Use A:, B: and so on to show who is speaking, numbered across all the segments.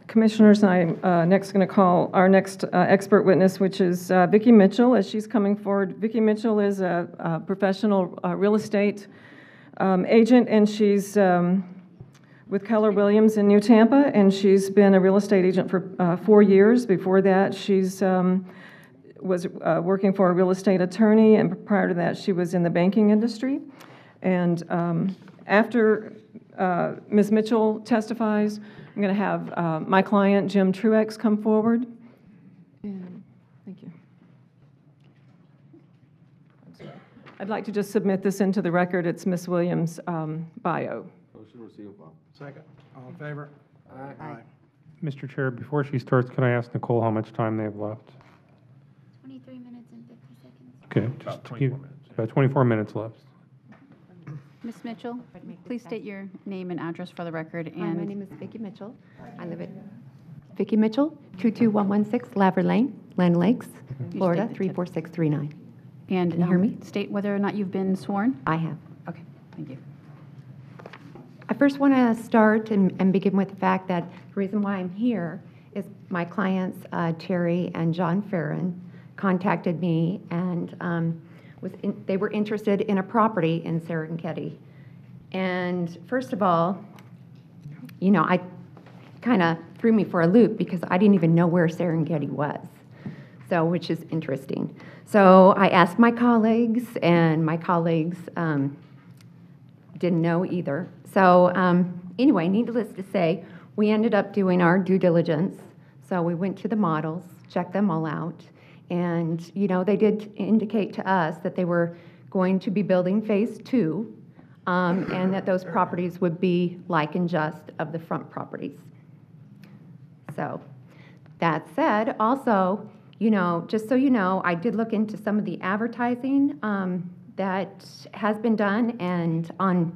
A: Commissioners, I'm next going to call our next expert witness, which is Vicki Mitchell, as she's coming forward. Vicki Mitchell is a professional real estate agent, and she's with Keller Williams in New Tampa, and she's been a real estate agent for 4 years. Before that, she's was working for a real estate attorney, and prior to that, she was in the banking industry. And after Ms. Mitchell testifies, I'm going to have my client, Jim Truex, come forward. And thank you. I'd like to just submit this into the record. It's Ms. Williams' bio.
B: Motion received.
C: Second. All in favor? Aye.
D: Mr. Chair, before she starts, can I ask Nicole how much time they have left?
E: 23 minutes and 50 seconds.
D: Okay,
B: About
D: just
B: 24 minutes.
D: about 24 minutes left.
F: Ms. Mitchell, please state your name and address for the record.
G: Hi, my
F: And
G: name is Vicki Mitchell. I live at Vicki Mitchell, 22116 Laver Lane, Land Lakes, Florida,
F: state the tip.
G: 34639.
F: and
G: Can you hear me?
F: State whether or not you've been sworn.
G: I have.
F: Okay, thank you.
G: I first want to start and begin with the fact that the reason why I'm here is my clients, Terry and John Farron, contacted me and they were interested in a property in Serengeti. And first of all, you know, I kind of threw me for a loop because I didn't even know where Serengeti was, so which is interesting. So I asked my colleagues, and my colleagues didn't know either. So anyway, needless to say, we ended up doing our due diligence. So we went to the models, checked them all out, and you know, they did indicate to us that they were going to be building phase 2, and that those properties would be like and just of the front properties. So that said, also, you know, just so you know, I did look into some of the advertising that has been done, and on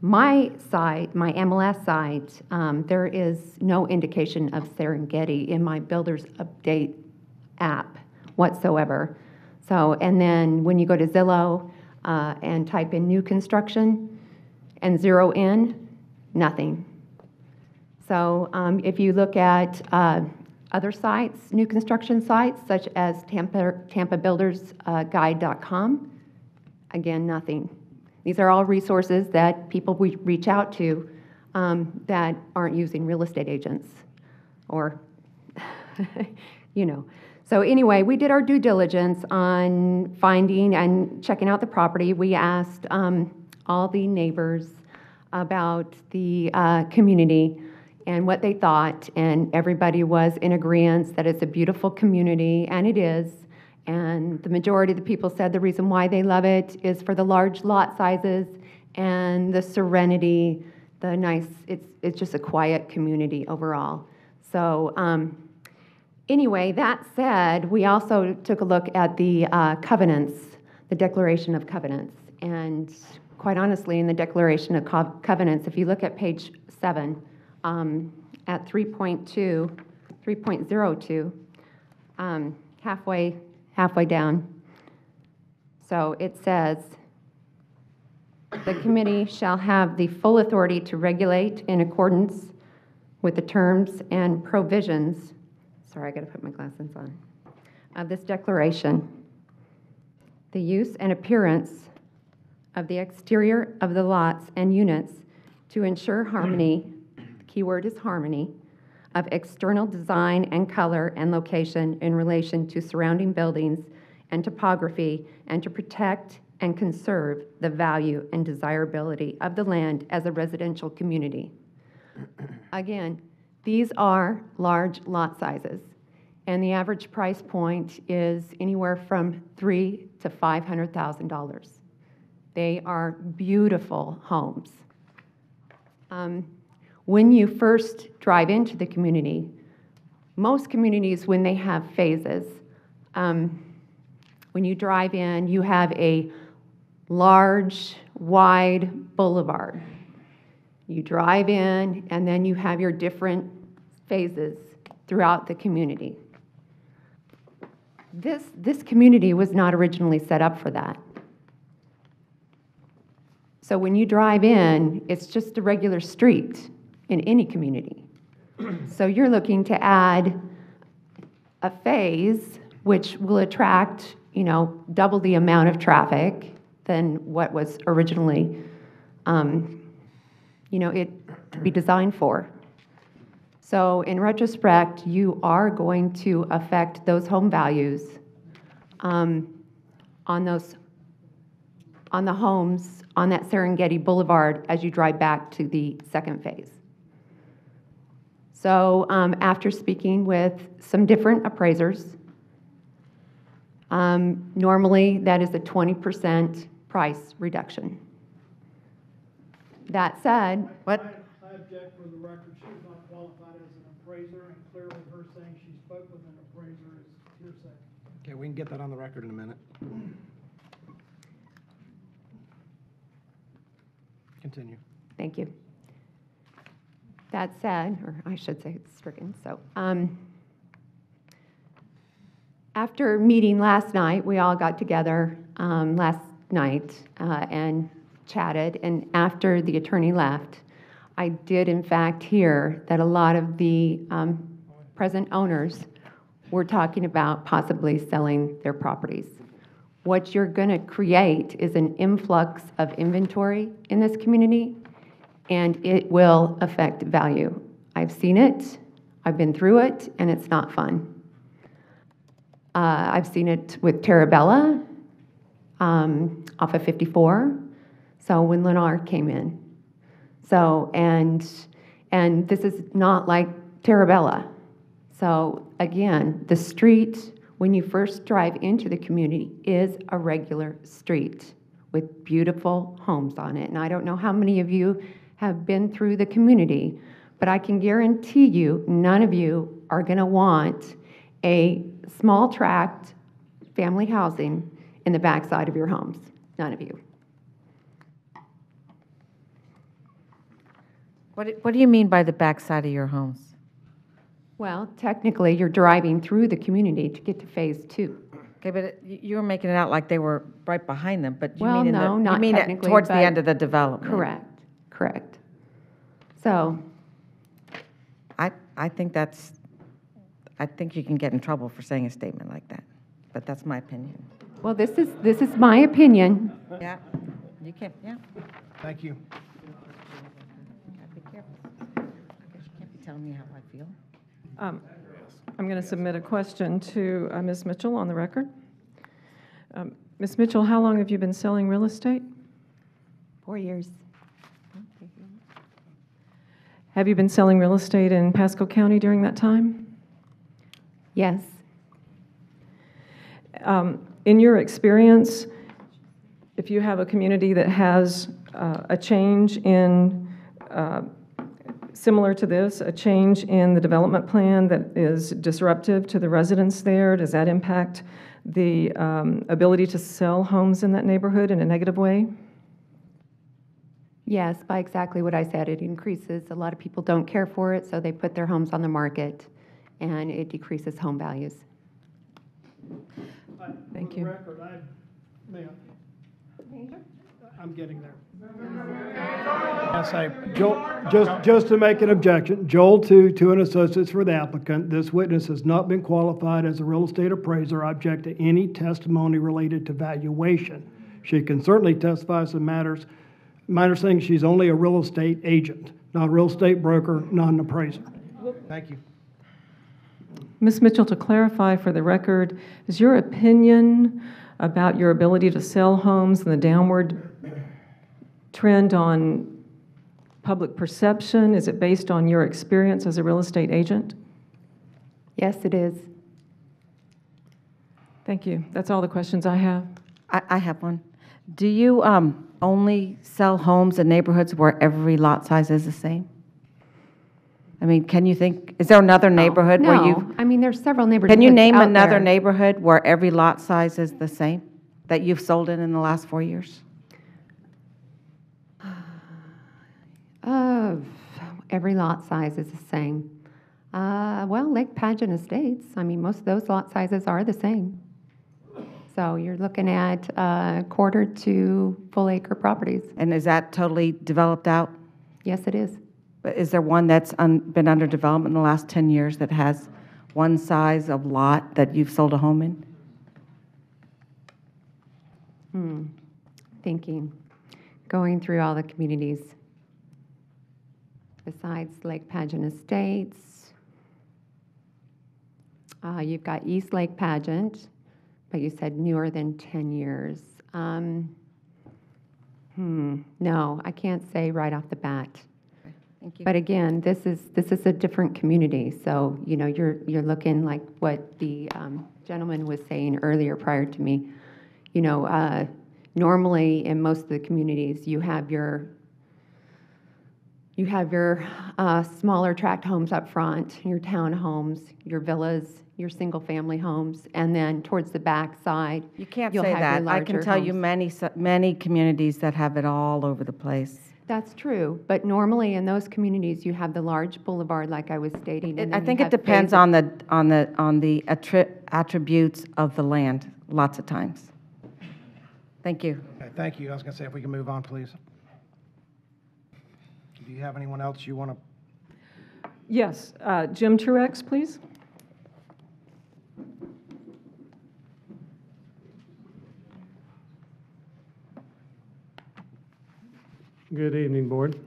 G: my site, my MLS site, there is no indication of Serengeti in my Builder's Update app whatsoever. So, and then when you go to Zillow and type in new construction and zero in, nothing. So if you look at other sites, new construction sites, such as TampaBuildersGuide.com, again, nothing. These are all resources that people we reach out to that aren't using real estate agents or, you know. So anyway, we did our due diligence on finding and checking out the property. We asked all the neighbors about the community and what they thought, and everybody was in agreement that it's a beautiful community, and it is. And the majority of the people said the reason why they love it is for the large lot sizes and the serenity, the nice, it's just a quiet community overall. So anyway, that said, we also took a look at the covenants, the Declaration of Covenants. And quite honestly, in the Declaration of Covenants, if you look at page 7, at 3.02, halfway down. So it says, the committee shall have the full authority to regulate in accordance with the terms and provisions, sorry, I gotta put my glasses on, of this declaration, the use and appearance of the exterior of the lots and units to ensure harmony, the key word is harmony, of external design and color and location in relation to surrounding buildings and topography, and to protect and conserve the value and desirability of the land as a residential community. Again, these are large lot sizes, and the average price point is anywhere from $300,000 to $500,000. They are beautiful homes. When you first drive into the community, most communities, when they have phases, when you drive in, you have a large, wide boulevard. You drive in, and then you have your different phases throughout the community. This community was not originally set up for that. So when you drive in, it's just a regular street in any community. So you're looking to add a phase which will attract, double the amount of traffic than what was originally, it to be designed for. So in retrospect, you are going to affect those home values on the homes on that Serengeti Boulevard as you drive back to the second phase. So after speaking with some different appraisers, normally that is a 20% price reduction. That said,
B: I object for the record, she's not qualified as an appraiser, and clearly her saying she spoke with an appraiser is hearsay.
C: Okay, we can get that on the record in a minute. Continue.
G: thank you. That said, or I should say it's stricken, so. After meeting last night, we all got together last night and chatted, and after the attorney left, I did in fact hear that a lot of the present owners were talking about possibly selling their properties. What you're going to create is an influx of inventory in this community, and it will affect value. I've seen it, I've been through it, and it's not fun. I've seen it with Terabella off of 54, so when Lennar came in. So, and this is not like Terabella. So again, the street, when you first drive into the community, is a regular street with beautiful homes on it. And I don't know how many of you have been through the community, but I can guarantee you none of you are going to want a small tract family housing in the backside of your homes. None of you.
H: What do you mean by the backside of your homes?
G: Well, technically, you're driving through the community to get to phase 2.
H: Okay, but you were making it out like they were right behind them, but you
G: Well,
H: mean
G: no, not
H: you mean it
G: technically,
H: towards the
G: but-
H: end of the development?
G: Correct. So,
H: I think you can get in trouble for saying a statement like that, but that's my opinion.
G: well, this is my opinion.
H: Yeah, you can, yeah.
C: Thank you.
H: Gotta be careful. I guess you can't be telling me how I feel.
A: I'm going to submit a question to Ms. Mitchell on the record. Ms. Mitchell, how long have you been selling real estate?
G: 4 years.
A: Have you been selling real estate in Pasco County during that time?
G: Yes.
A: In your experience, if you have a community that has a change in, similar to this, a change in the development plan that is disruptive to the residents there, does that impact the ability to sell homes in that neighborhood in a negative way?
G: Yes, by exactly what I said. It increases. A lot of people don't care for it, so they put their homes on the market, and it decreases home values.
A: Thank
B: For
A: you.
B: the record, I'm getting there.
C: I say,
B: Joel, just to make an objection, Joel to an associates for the applicant, this witness has not been qualified as a real estate appraiser. I object to any testimony related to valuation. She can certainly testify as to matters. My understanding, she's only a real estate agent, not a real estate broker, not an appraiser.
C: thank you.
A: Ms. Mitchell, to clarify for the record, is your opinion about your ability to sell homes and the downward trend on public perception, is it based on your experience as a real estate agent?
G: Yes, it is.
A: Thank you. That's all the questions I have.
H: I have one. Do you only sell homes in neighborhoods where every lot size is the same? I mean, can you think, is there another neighborhood where
G: No,
H: you,
G: I mean, there's several neighborhoods
H: can you name
G: out
H: another
G: there.
H: neighborhood where every lot size is the same that you've sold in the last 4 years?
G: Every lot size is the same. Well, Lake Pageant Estates, I mean, most of those lot sizes are the same. So you're looking at quarter to full acre properties.
H: And is that totally developed out?
G: Yes, it is.
H: But is there one that's been under development in the last 10 years that has one size of lot that you've sold a home in?
G: Thinking, going through all the communities besides Lake Pageant Estates. You've got East Lake Pageant, but you said newer than 10 years. No, I can't say right off the bat.
H: Thank you.
G: But again, this is a different community, so you know you're looking like what the gentleman was saying earlier prior to me. You know, normally in most of the communities, you have your smaller tract homes up front, your townhomes, your villas, your single-family homes, and then towards the back side,
H: You can't
G: you'll
H: say
G: have your
H: that. I can
G: larger
H: tell you
G: homes.
H: many communities that have it all over the place.
G: That's true, but normally in those communities, you have the large boulevard, like I was stating. and
H: I
G: then you
H: think it
G: have
H: depends
G: phases.
H: on the attributes of the land, lots of times. Thank you.
C: Okay, thank you. I was going to say, if we can move on, please. Do you have anyone else you want to?
A: Yes, Jim Truex, please.
I: Good evening, Board.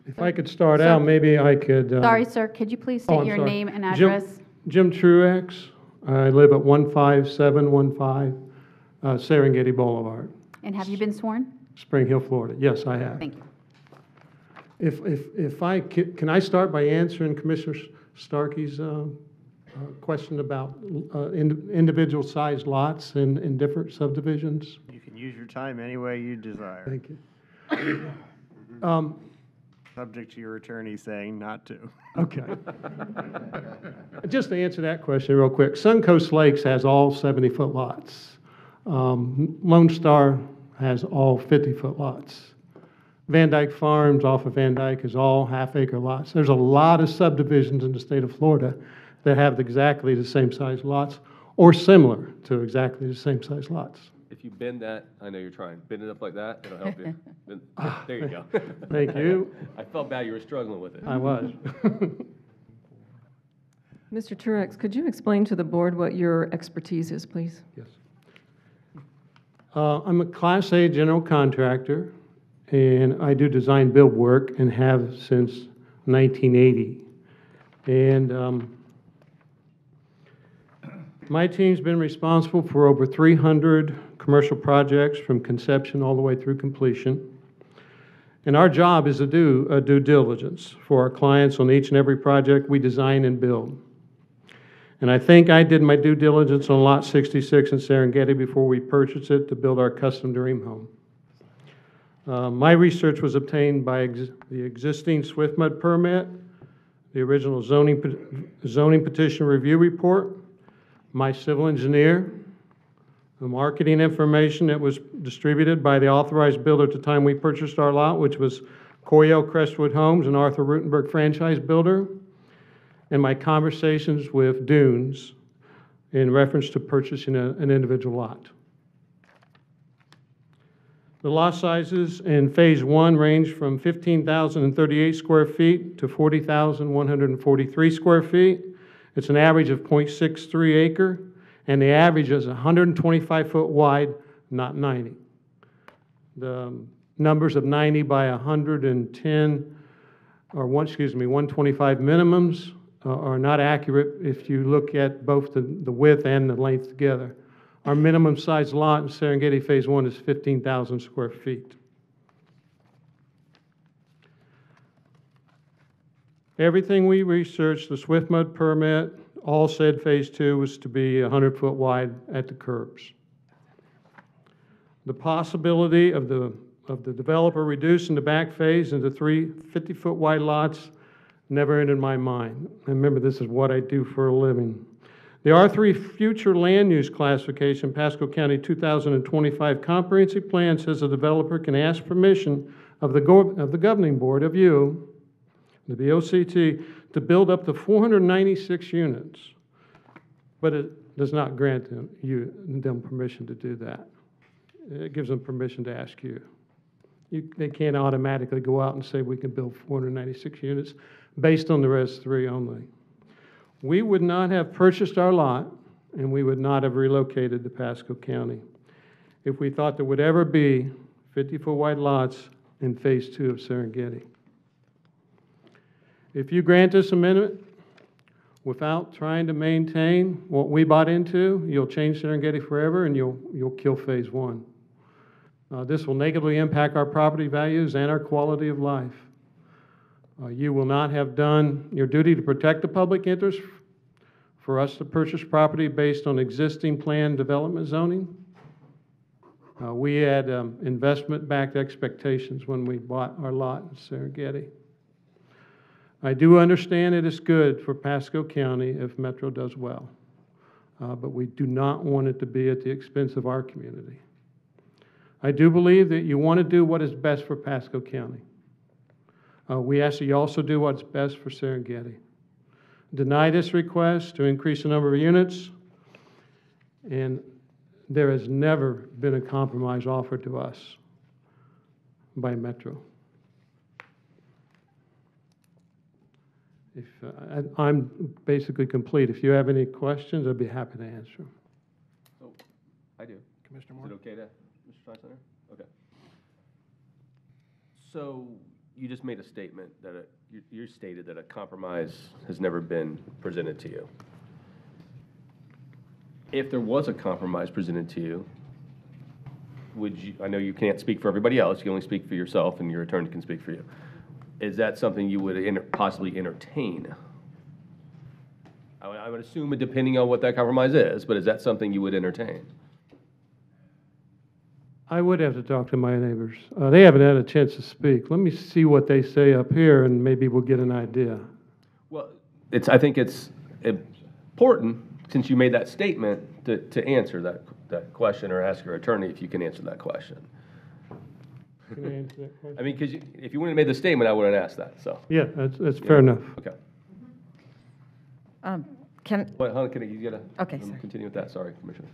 I: If I could start out, maybe I could...
F: Sorry, sir, could you please
I: Oh,
F: state
I: I'm
F: your
I: sorry.
F: name and
I: Jim-
F: address?
I: Jim Truex. I live at 15715 Serengeti Boulevard,
F: And have you been sworn?
I: Spring Hill, Florida. Yes, I have.
F: Thank you.
I: If I can I start by answering Commissioner Starkey's question about individual sized lots in different subdivisions?
J: You can use your time any way you desire,
I: Thank you.
J: subject to your attorney saying not to.
I: Okay. Just to answer that question real quick, Suncoast Lakes has all 70-foot lots. Lone Star has all 50-foot lots. Van Dyke Farms off of Van Dyke is all half-acre lots. There's a lot of subdivisions in the state of Florida that have exactly the same size lots or similar to exactly the same size lots.
K: If you bend that, I know you're trying, bend it up like that, it'll help you. There you go.
I: Thank you.
K: I felt bad you were struggling with it.
I: I was.
A: Mr. Truex, could you explain to the board what your expertise is, please?
I: Yes. I'm a Class A general contractor, and I do design build work and have since 1980. And my team's been responsible for over 300 commercial projects from conception all the way through completion. And our job is to do a due diligence for our clients on each and every project we design and build. And I think I did my due diligence on Lot 66 in Serengeti before we purchased it to build our custom dream home. My research was obtained by the existing SwiftMud permit, the original zoning petition review report, my civil engineer, the marketing information that was distributed by the authorized builder at the time we purchased our lot, which was Coryell Crestwood Homes and Arthur Rutenberg franchise builder, and my conversations with Dunes in reference to purchasing an individual lot. The lot sizes in Phase 1 range from 15,038 square feet to 40,143 square feet. It's an average of 0.63 acre, and the average is 125 foot wide, not 90. The numbers of 90 by 110, or 125 minimums are not accurate if you look at both the width and the length together. Our minimum size lot in Serengeti Phase 1 is 15,000 square feet. Everything we researched, the SwiftMud permit, all said Phase 2 was to be 100 foot wide at the curbs. The possibility of the developer reducing the back phase into 3 50-foot wide lots never entered my mind. And remember, this is what I do for a living. The R3 Future Land Use Classification, Pasco County 2025 Comprehensive Plan says the developer can ask permission of the governing board of you, the BOCC, to build up to 496 units, but it does not grant them permission to do that. It gives them permission to ask you. they can't automatically go out and say we can build 496 units based on the Res 3 only. We would not have purchased our lot, and we would not have relocated to Pasco County if we thought there would ever be 50-foot wide lots in Phase 2 of Serengeti. If you grant this amendment without trying to maintain what we bought into, you'll change Serengeti forever, and you'll kill Phase 1. This will negatively impact our property values and our quality of life. You will not have done your duty to protect the public interest for us to purchase property based on existing planned development zoning. We had investment-backed expectations when we bought our lot in Serengeti. I do understand it is good for Pasco County if Metro does well, but we do not want it to be at the expense of our community. I do believe that you want to do what is best for Pasco County. We ask that you also do what's best for Serengeti. Deny this request to increase the number of units, and there has never been a compromise offered to us by Metro. I'm basically complete. If you have any questions, I'd be happy to answer them.
K: Oh, I do.
C: Commissioner Moore?
K: Is it okay to, Mr. Tri-Center? Okay. So you just made a statement that you stated that a compromise has never been presented to you. If there was a compromise presented to you, would you, I know you can't speak for everybody else, you can only speak for yourself and your attorney can speak for you. Is that something you would possibly entertain? I would assume it depending on what that compromise is, but is that something you would entertain?
I: I would have to talk to my neighbors. They haven't had a chance to speak. Let me see what they say up here, and maybe we'll get an idea.
K: Well, I think it's important, since you made that statement, to answer that question or ask your attorney if you can answer that question.
I: Can I answer that question?
K: I mean, because if you wouldn't have made the statement, I wouldn't ask that, so.
I: Yeah, that's fair enough.
K: Okay.
H: Can,
K: Wait, hold on, you gotta
H: Okay, sorry.
K: continue with that, sorry, Commissioner.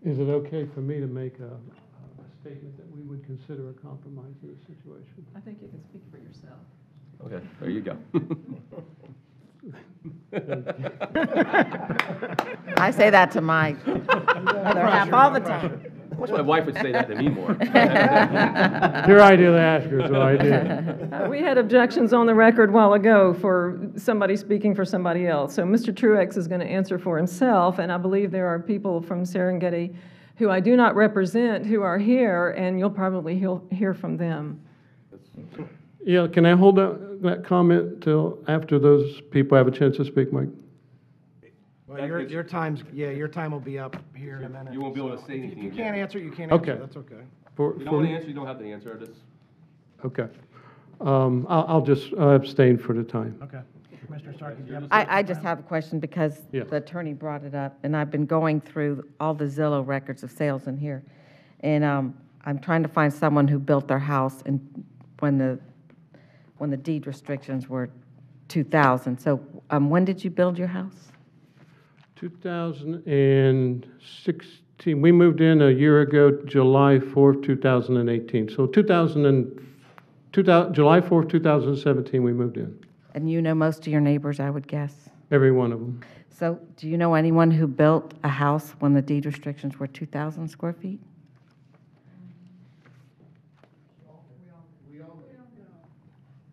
I: Is it okay for me to make a statement that we would consider a compromise in this situation?
A: I think you can speak for yourself.
K: Okay, there you go.
H: I say that to my other half all the time.
K: I wish my wife would say that to me more.
I: Your idea to ask her, so I did.
A: We had objections on the record a while ago for somebody speaking for somebody else. So Mr. Truex is going to answer for himself, and I believe there are people from Serengeti who I do not represent who are here, and you'll probably hear from them.
I: Yeah, can I hold that comment till after those people have a chance to speak, Mike?
C: Well, your time will be up here in a minute.
K: You won't be able to
C: so
K: say anything
C: If you
K: again.
C: can't answer, you can't answer.
I: Okay.
C: That's okay.
K: If you don't want to answer, you don't have to answer.
I: Okay. I'll just abstain for the time.
C: Okay. Commissioner Starkey, do you have a
H: I just have a question because
I: Yeah.
H: the attorney brought it up, and I've been going through all the Zillow records of sales in here. And I'm trying to find someone who built their house and when the deed restrictions were 2000. So when did you build your house?
I: 2016, we moved in a year ago, July 4th, 2018. So July 4th, 2017, we moved in.
H: And you know most of your neighbors, I would guess.
I: Every one of them.
H: So do you know anyone who built a house when the deed restrictions were 2,000 square feet?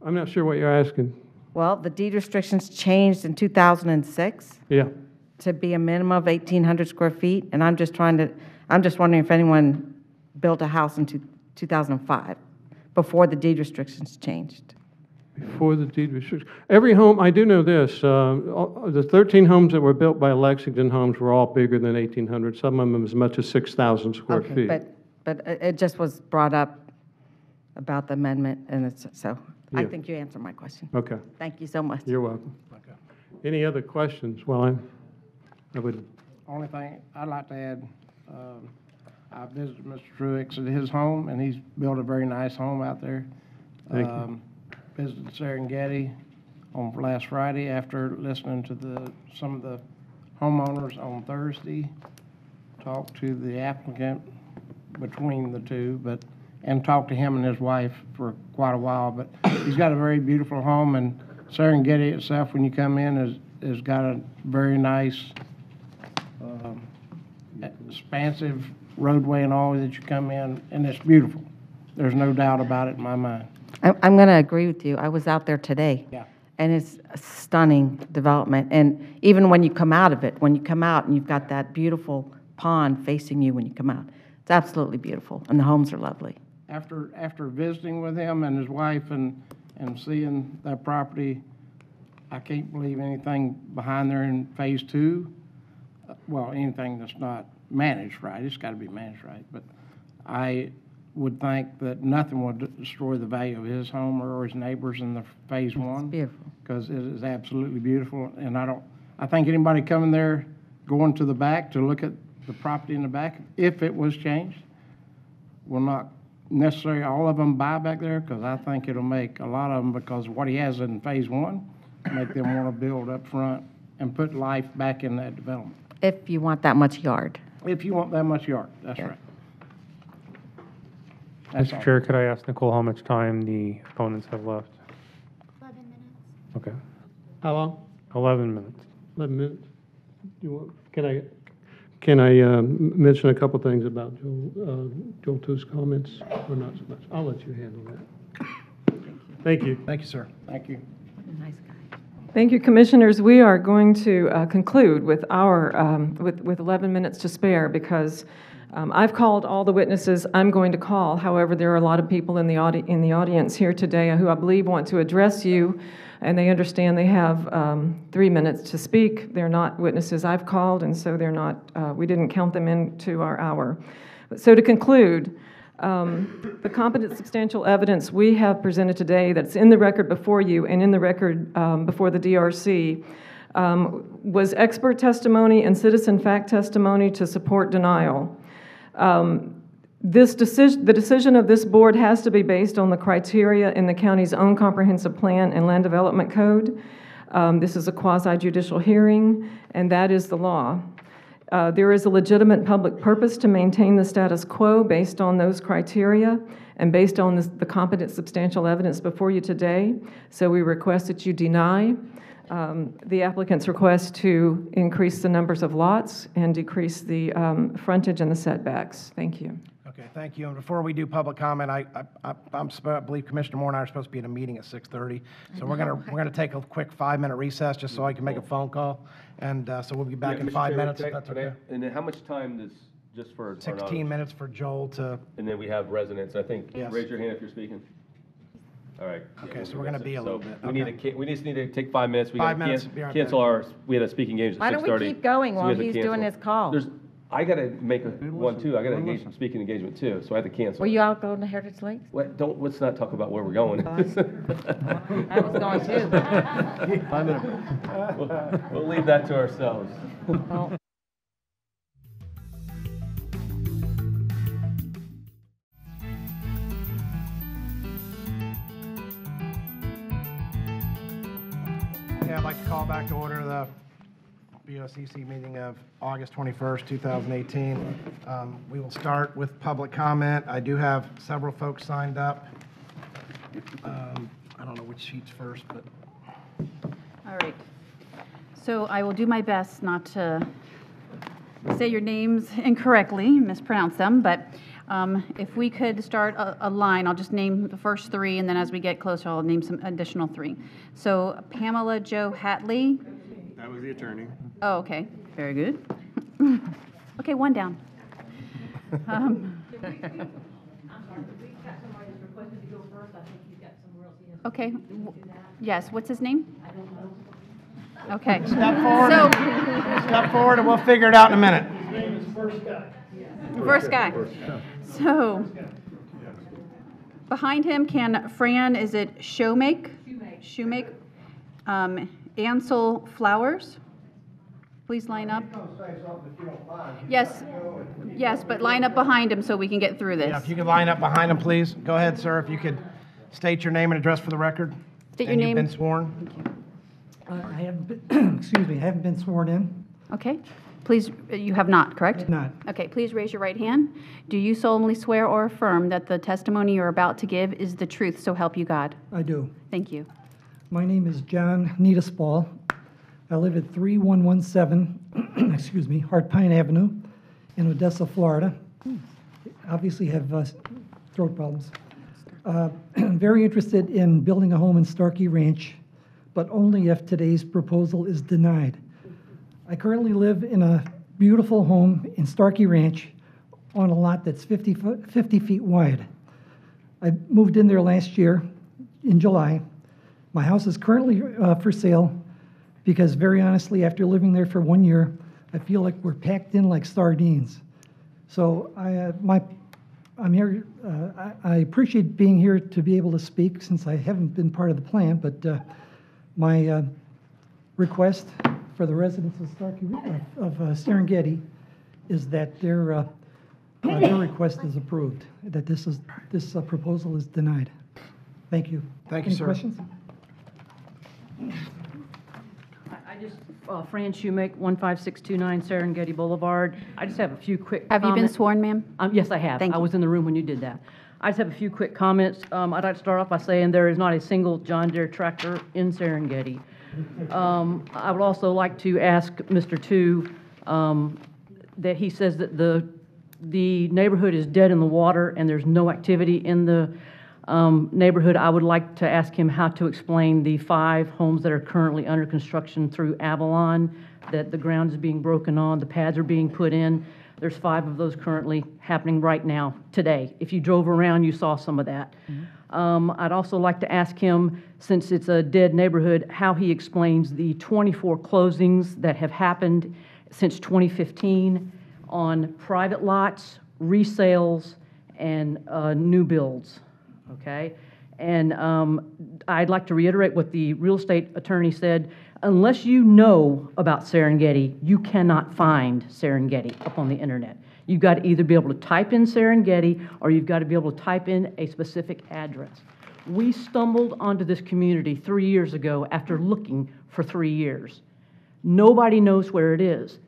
I: I'm not sure what you're asking.
H: Well, the deed restrictions changed in 2006
I: Yeah.
H: to be a minimum of 1,800 square feet, and I'm just wondering if anyone built a house in 2005, before the deed restrictions changed.
I: Before the deed restrictions. Every home, I do know this, the 13 homes that were built by Lexington Homes were all bigger than 1,800, some of them as much as 6,000 square
H: Okay,
I: feet.
H: but it just was brought up about the amendment, and so I
I: Yeah.
H: think you answered my question.
I: Okay,
H: Thank you so much.
I: you're welcome.
C: Okay.
I: Any other questions? Well, I would,
C: Only thing I'd like to add, I visited Mr. Truex at his home, and he's built a very nice home out there.
I: Thank you.
C: Visited Serengeti on last Friday after listening to some of the homeowners on Thursday. Talked to the applicant between the two, but and talked to him and his wife for quite a while. But he's got a very beautiful home, and Serengeti itself, when you come in, has got a very nice, expansive roadway and all that you come in, and it's beautiful. There's no doubt about it in my mind.
H: I'm going to agree with you. I was out there today.
C: Yeah.
H: And it's a stunning development. And even when you come out of it, when you come out and you've got that beautiful pond facing you when you come out, it's absolutely beautiful. And the homes are lovely.
C: After visiting with him and his wife and seeing that property, I can't believe anything behind there in phase 2. Well, anything that's not managed right, it's got to be managed right. But I would think that nothing would destroy the value of his home or his neighbors in the phase 1.
H: It's beautiful.
C: Because it is absolutely beautiful. And I think anybody coming there, going to the back to look at the property in the back, if it was changed, will not necessarily all of them buy back there, because I think it'll make a lot of them, because what he has in phase 1, make them want to build up front and put life back in that development.
H: If you want that much yard.
C: If you want that much yard, that's
H: Yeah.
C: right. That's all.
D: Mr. Chair, could I ask Nicole how much time the opponents have left?
E: 11 minutes.
D: Okay,
I: How long?
D: 11 minutes.
I: 11 minutes? Can I mention a couple things about Joel Two's comments, or not so much? I'll let you handle that. Thank you.
B: Thank you, sir.
C: Thank you.
H: What a nice guy.
A: Thank you, Commissioners. We are going to conclude with with 11 minutes to spare, because I've called all the witnesses I'm going to call. However, there are a lot of people in the audience here today who I believe want to address you, and they understand they have 3 minutes to speak. They're not witnesses I've called, and so they're not. We didn't count them into our hour. So to conclude, the competent substantial evidence we have presented today, that's in the record before you and in the record before the DRC, was expert testimony and citizen fact testimony to support denial. The decision of this board has to be based on the criteria in the county's own comprehensive plan and land development code. This is a quasi-judicial hearing, and that is the law. There is a legitimate public purpose to maintain the status quo based on those criteria and based on the competent substantial evidence before you today. So we request that you deny the applicant's request to increase the numbers of lots and decrease the frontage and the setbacks. Thank you.
L: Okay, thank you. And before we do public comment, I believe Commissioner Moore and I are supposed to be in a meeting at 6:30. So we're gonna take a quick 5-minute recess just so I can make a phone call. And so we'll be back in 5 minutes, if that's okay.
K: And then how much time does, just for?
L: 16 minutes for Joel to,
K: And then we have residents, I think.
L: Yes.
K: Raise your hand if you're speaking. All right.
L: Okay,
K: Yeah,
L: so we're gonna be a little bit,
K: We just need to take 5 minutes. We
L: 5
K: gotta
L: minutes, be right
K: cancel we had a speaking engagement
H: Why
K: at
H: don't
K: 6:30.
H: we keep going
K: so we
H: while
K: have to
H: he's
K: cancel.
H: doing his call?
K: I gotta make one too. I gotta speaking engagement too, so I have to cancel.
H: Were you out going to Heritage Lakes?
K: Let's not talk about where we're going.
H: I was going too.
K: 5 minutes. We'll leave that to ourselves.
L: okay, I'd like to call back to order the BOCC meeting of August 21st, 2018. We will start with public comment. I do have several folks signed up. I don't know which sheet's first, but
F: All right. So I will do my best not to say your names incorrectly, mispronounce them, but if we could start a line, I'll just name the first 3, and then as we get closer, I'll name some additional 3. So Pamela Jo Hatley.
J: That was the attorney.
F: Oh, okay. Very good. Okay, 1 down. Okay. Yes, what's his name? Okay.
L: step forward.
F: So,
L: Step forward and we'll figure it out in a minute.
F: first guy. So, behind him, Fran, is it Showmake? Shoemake. Ansel Flowers. Please line up. Yes, but line up behind him so we can get through this.
L: Yeah, if you could line up behind him, please. Go ahead, sir, if you could state your name and address for the record.
F: State your
L: And
F: name.
L: you've been sworn.
M: I haven't been, excuse me, I haven't been sworn in.
F: Okay. Please, you have not, correct?
B: Not.
F: Okay, please raise your right hand. Do you solemnly swear or affirm that the testimony you're about to give is the truth, so help you God?
M: I do.
F: Thank you.
M: My name is John Needespall. I live at 3117, excuse me, Hart Pine Avenue in Odessa, Florida. Obviously have throat problems. I'm very interested in building a home in Starkey Ranch, but only if today's proposal is denied. I currently live in a beautiful home in Starkey Ranch on a lot that's 50 feet wide. I moved in there last year in July. My house is currently for sale because, very honestly, after living there for 1 year, I feel like we're packed in like sardines. So I'm here. I appreciate being here to be able to speak since I haven't been part of the plan, but my request for the residents of Serengeti is that their request is approved, that this proposal is denied. Thank you.
L: Thank you,
M: Any
L: sir.
M: questions?
N: I just, Fran Shoemake, 15629 Serengeti Boulevard. I just have a few quick
F: Have you been
N: comments.
F: sworn, ma'am?
N: Yes, I have.
F: Thank
N: I
F: you.
N: was in the room when you did that. I just have a few quick comments. I'd like to start off by saying there is not a single John Deere tractor in Serengeti. I would also like to ask Mr. Tu that he says that the neighborhood is dead in the water and there's no activity in the neighborhood. I would like to ask him how to explain the 5 homes that are currently under construction through Avalon, that the ground is being broken on, the pads are being put in. There's 5 of those currently happening right now, today. If you drove around, you saw some of that. I'd also like to ask him, since it's a dead neighborhood, how he explains the 24 closings that have happened since 2015 on private lots, resales, and new builds, okay? And I'd like to reiterate what the real estate attorney said. Unless you know about Serengeti, you cannot find Serengeti up on the internet. You've got to either be able to type in Serengeti or you've got to be able to type in a specific address. We stumbled onto this community 3 years ago after looking for 3 years. Nobody knows where it is.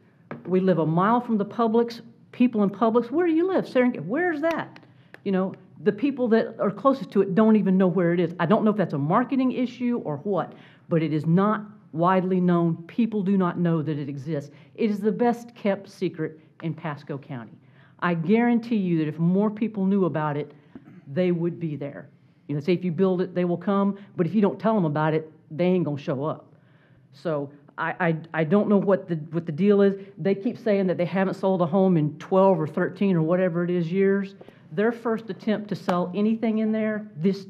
N: We live a mile from the Publix. People in Publix, where do you live? Serengeti, where's that? You know, the people that are closest to it don't even know where it is. I don't know if that's a marketing issue or what, but it is not widely known. People do not know that it exists. It is the best kept secret in Pasco County. I guarantee you that if more people knew about it, they would be there. You know, say if you build it, they will come, but if you don't tell them about it, they ain't gonna show up. So I don't know what the deal is. They keep saying that they haven't sold a home in 12 or 13 or whatever it is years. Their first attempt to sell anything in there, this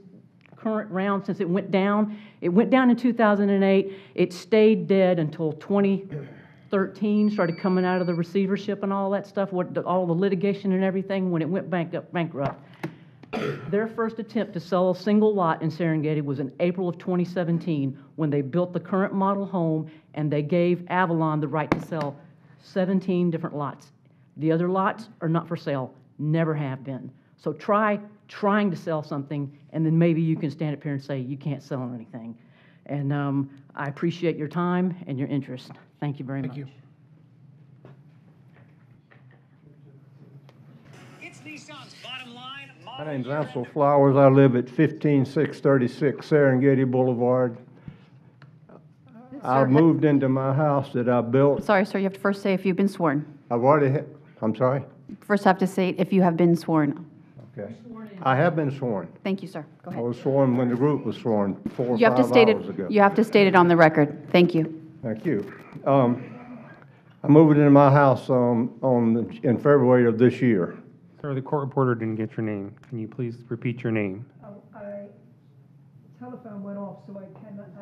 N: current round since it went down in 2008. It stayed dead until 2013, started coming out of the receivership and all that stuff, all the litigation and everything when it went bankrupt. Their first attempt to sell a single lot in Serengeti was in April of 2017 when they built the current model home and they gave Avalon the right to sell 17 different lots. The other lots are not for sale, never have been. So try trying to sell something and then maybe you can stand up here and say you can't sell anything. And I appreciate your time and your interest. Thank you very much.
L: Thank you.
O: My name's Ansel Flowers. I live at 15636 Serengeti Boulevard. I moved into my house that I built.
F: Sorry, sir, you have to first say if you've been sworn.
O: I'm sorry?
F: First have to say if you have been sworn.
O: Okay. I have been sworn.
F: Thank you, sir. Go
O: I
F: ahead.
O: was sworn when the group was sworn 4 or
F: You have to
O: 5
F: state
O: hours
F: it.
O: ago.
F: You have to state it on the record. Thank you.
O: Thank you. I moved into my house in February of this year.
D: Sir, the court reporter didn't get your name. Can you please repeat your name?
M: Telephone went off, so I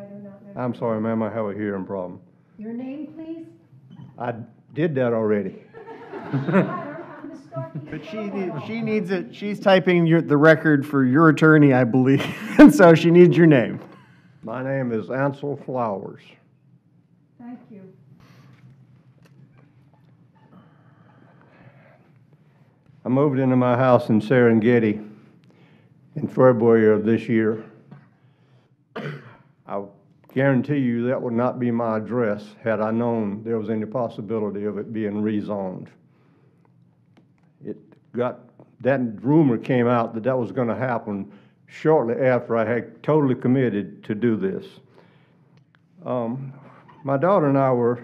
M: do not know.
O: I'm sorry, ma'am, I have a hearing problem.
M: Your name, please?
O: I did that already.
J: But she needs it. She's typing the record for your attorney, I believe, and so she needs your name.
O: My name is Ansel Flowers.
M: Thank you.
O: I moved into my house in Serengeti in February of this year. I guarantee you that would not be my address had I known there was any possibility of it being rezoned. That rumor came out that that was going to happen shortly after I had totally committed to do this. My daughter and I were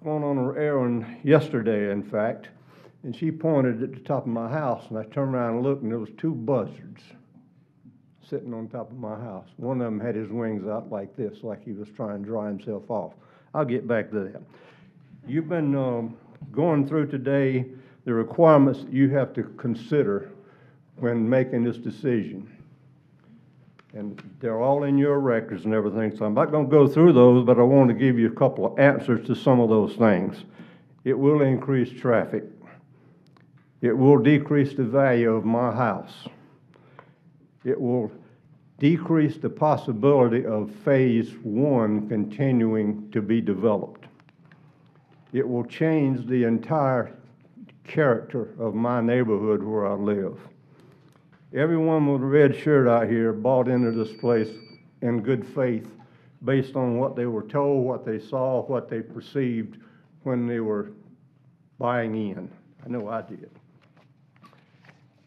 O: going on an errand yesterday, in fact, and she pointed at the top of my house, and I turned around and looked, and there was 2 buzzards sitting on top of my house. One of them had his wings out like this, like he was trying to dry himself off. I'll get back to that. You've been going through today the requirements that you have to consider when making this decision. And they're all in your records and everything, so I'm not going to go through those, but I want to give you a couple of answers to some of those things. It will increase traffic. It will decrease the value of my house. It will decrease the possibility of phase 1 continuing to be developed. It will change the entire character of my neighborhood where I live. Everyone with a red shirt out here bought into this place in good faith based on what they were told, what they saw, what they perceived when they were buying in. I know I did.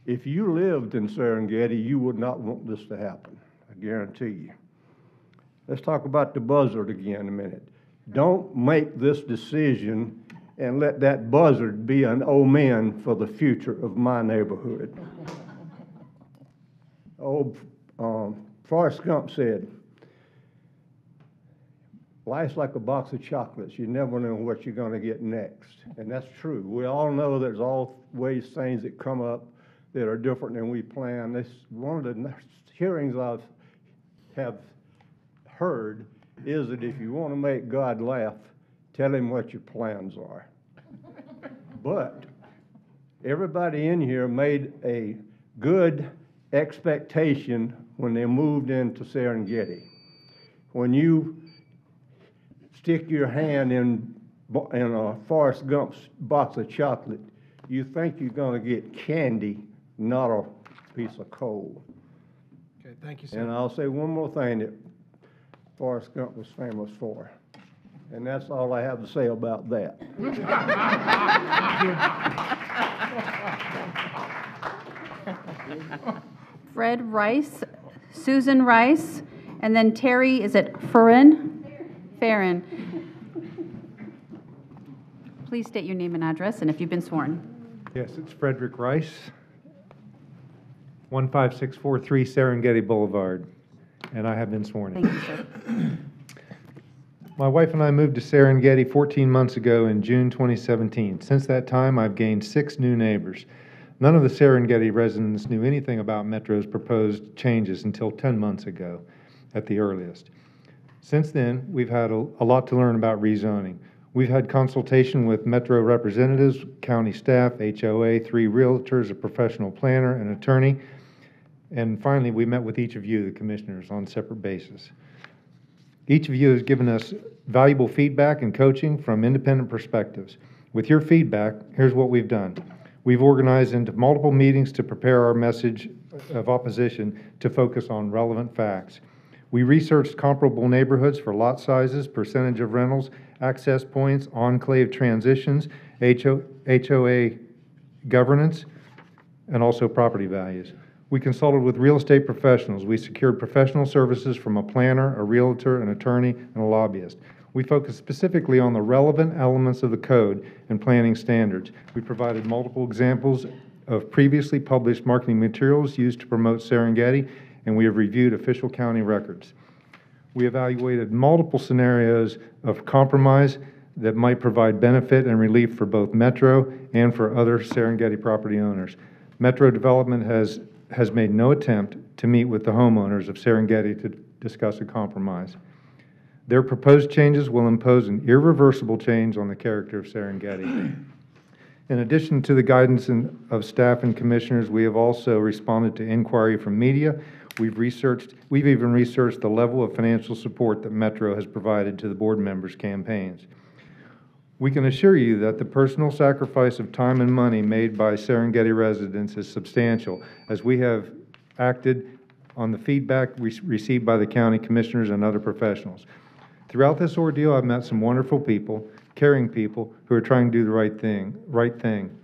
O: If you lived in Serengeti, you would not want this to happen, I guarantee you. Let's talk about the buzzard again a minute. Don't make this decision and let that buzzard be an omen for the future of my neighborhood. Old Forrest Gump said, life's like a box of chocolates. You never know what you're going to get next. And that's true. We all know there's always things that come up that are different than we plan. This one of the hearings have heard is that if you want to make God laugh, tell him what your plans are. But everybody in here made a good expectation when they moved into Serengeti. When you stick your hand in a Forrest Gump's box of chocolate, you think you're going to get candy, not a piece of coal.
L: Okay, thank you, sir.
O: And I'll say one more thing that Forrest Gump was famous for, and that's all I have to say about that.
F: Fred Rice, Susan Rice, and then Terry, is it Farron? Farron. Please state your name and address, and if you've been sworn.
P: Yes, it's Frederick Rice, 15643 Serengeti Boulevard, and I have been sworn in.
F: Thank you, sir.
P: My wife and I moved to Serengeti 14 months ago in June 2017. Since that time, I've gained 6 new neighbors. None of the Serengeti residents knew anything about Metro's proposed changes until 10 months ago at the earliest. Since then, we've had a lot to learn about rezoning. We've had consultation with Metro representatives, county staff, HOA, 3 realtors, a professional planner, an attorney, and finally, we met with each of you, the commissioners, on a separate basis. Each of you has given us valuable feedback and coaching from independent perspectives. With your feedback, here's what we've done. We've organized into multiple meetings to prepare our message of opposition to focus on relevant facts. We researched comparable neighborhoods for lot sizes, percentage of rentals, access points, enclave transitions, HOA governance, and also property values. We consulted with real estate professionals. We secured professional services from a planner, a realtor, an attorney, and a lobbyist. We focused specifically on the relevant elements of the code and planning standards. We provided multiple examples of previously published marketing materials used to promote Serengeti, and we have reviewed official county records. We evaluated multiple scenarios of compromise that might provide benefit and relief for both Metro and for other Serengeti property owners. Metro Development has made no attempt to meet with the homeowners of Serengeti to discuss a compromise. Their proposed changes will impose an irreversible change on the character of Serengeti. In addition to the guidance of staff and commissioners, we have also responded to inquiry from media. We've even researched the level of financial support that Metro has provided to the board members' campaigns. We can assure you that the personal sacrifice of time and money made by Serengeti residents is substantial, as we have acted on the feedback received by the county commissioners and other professionals. Throughout this ordeal, I've met some wonderful people, caring people, who are trying to do the right thing.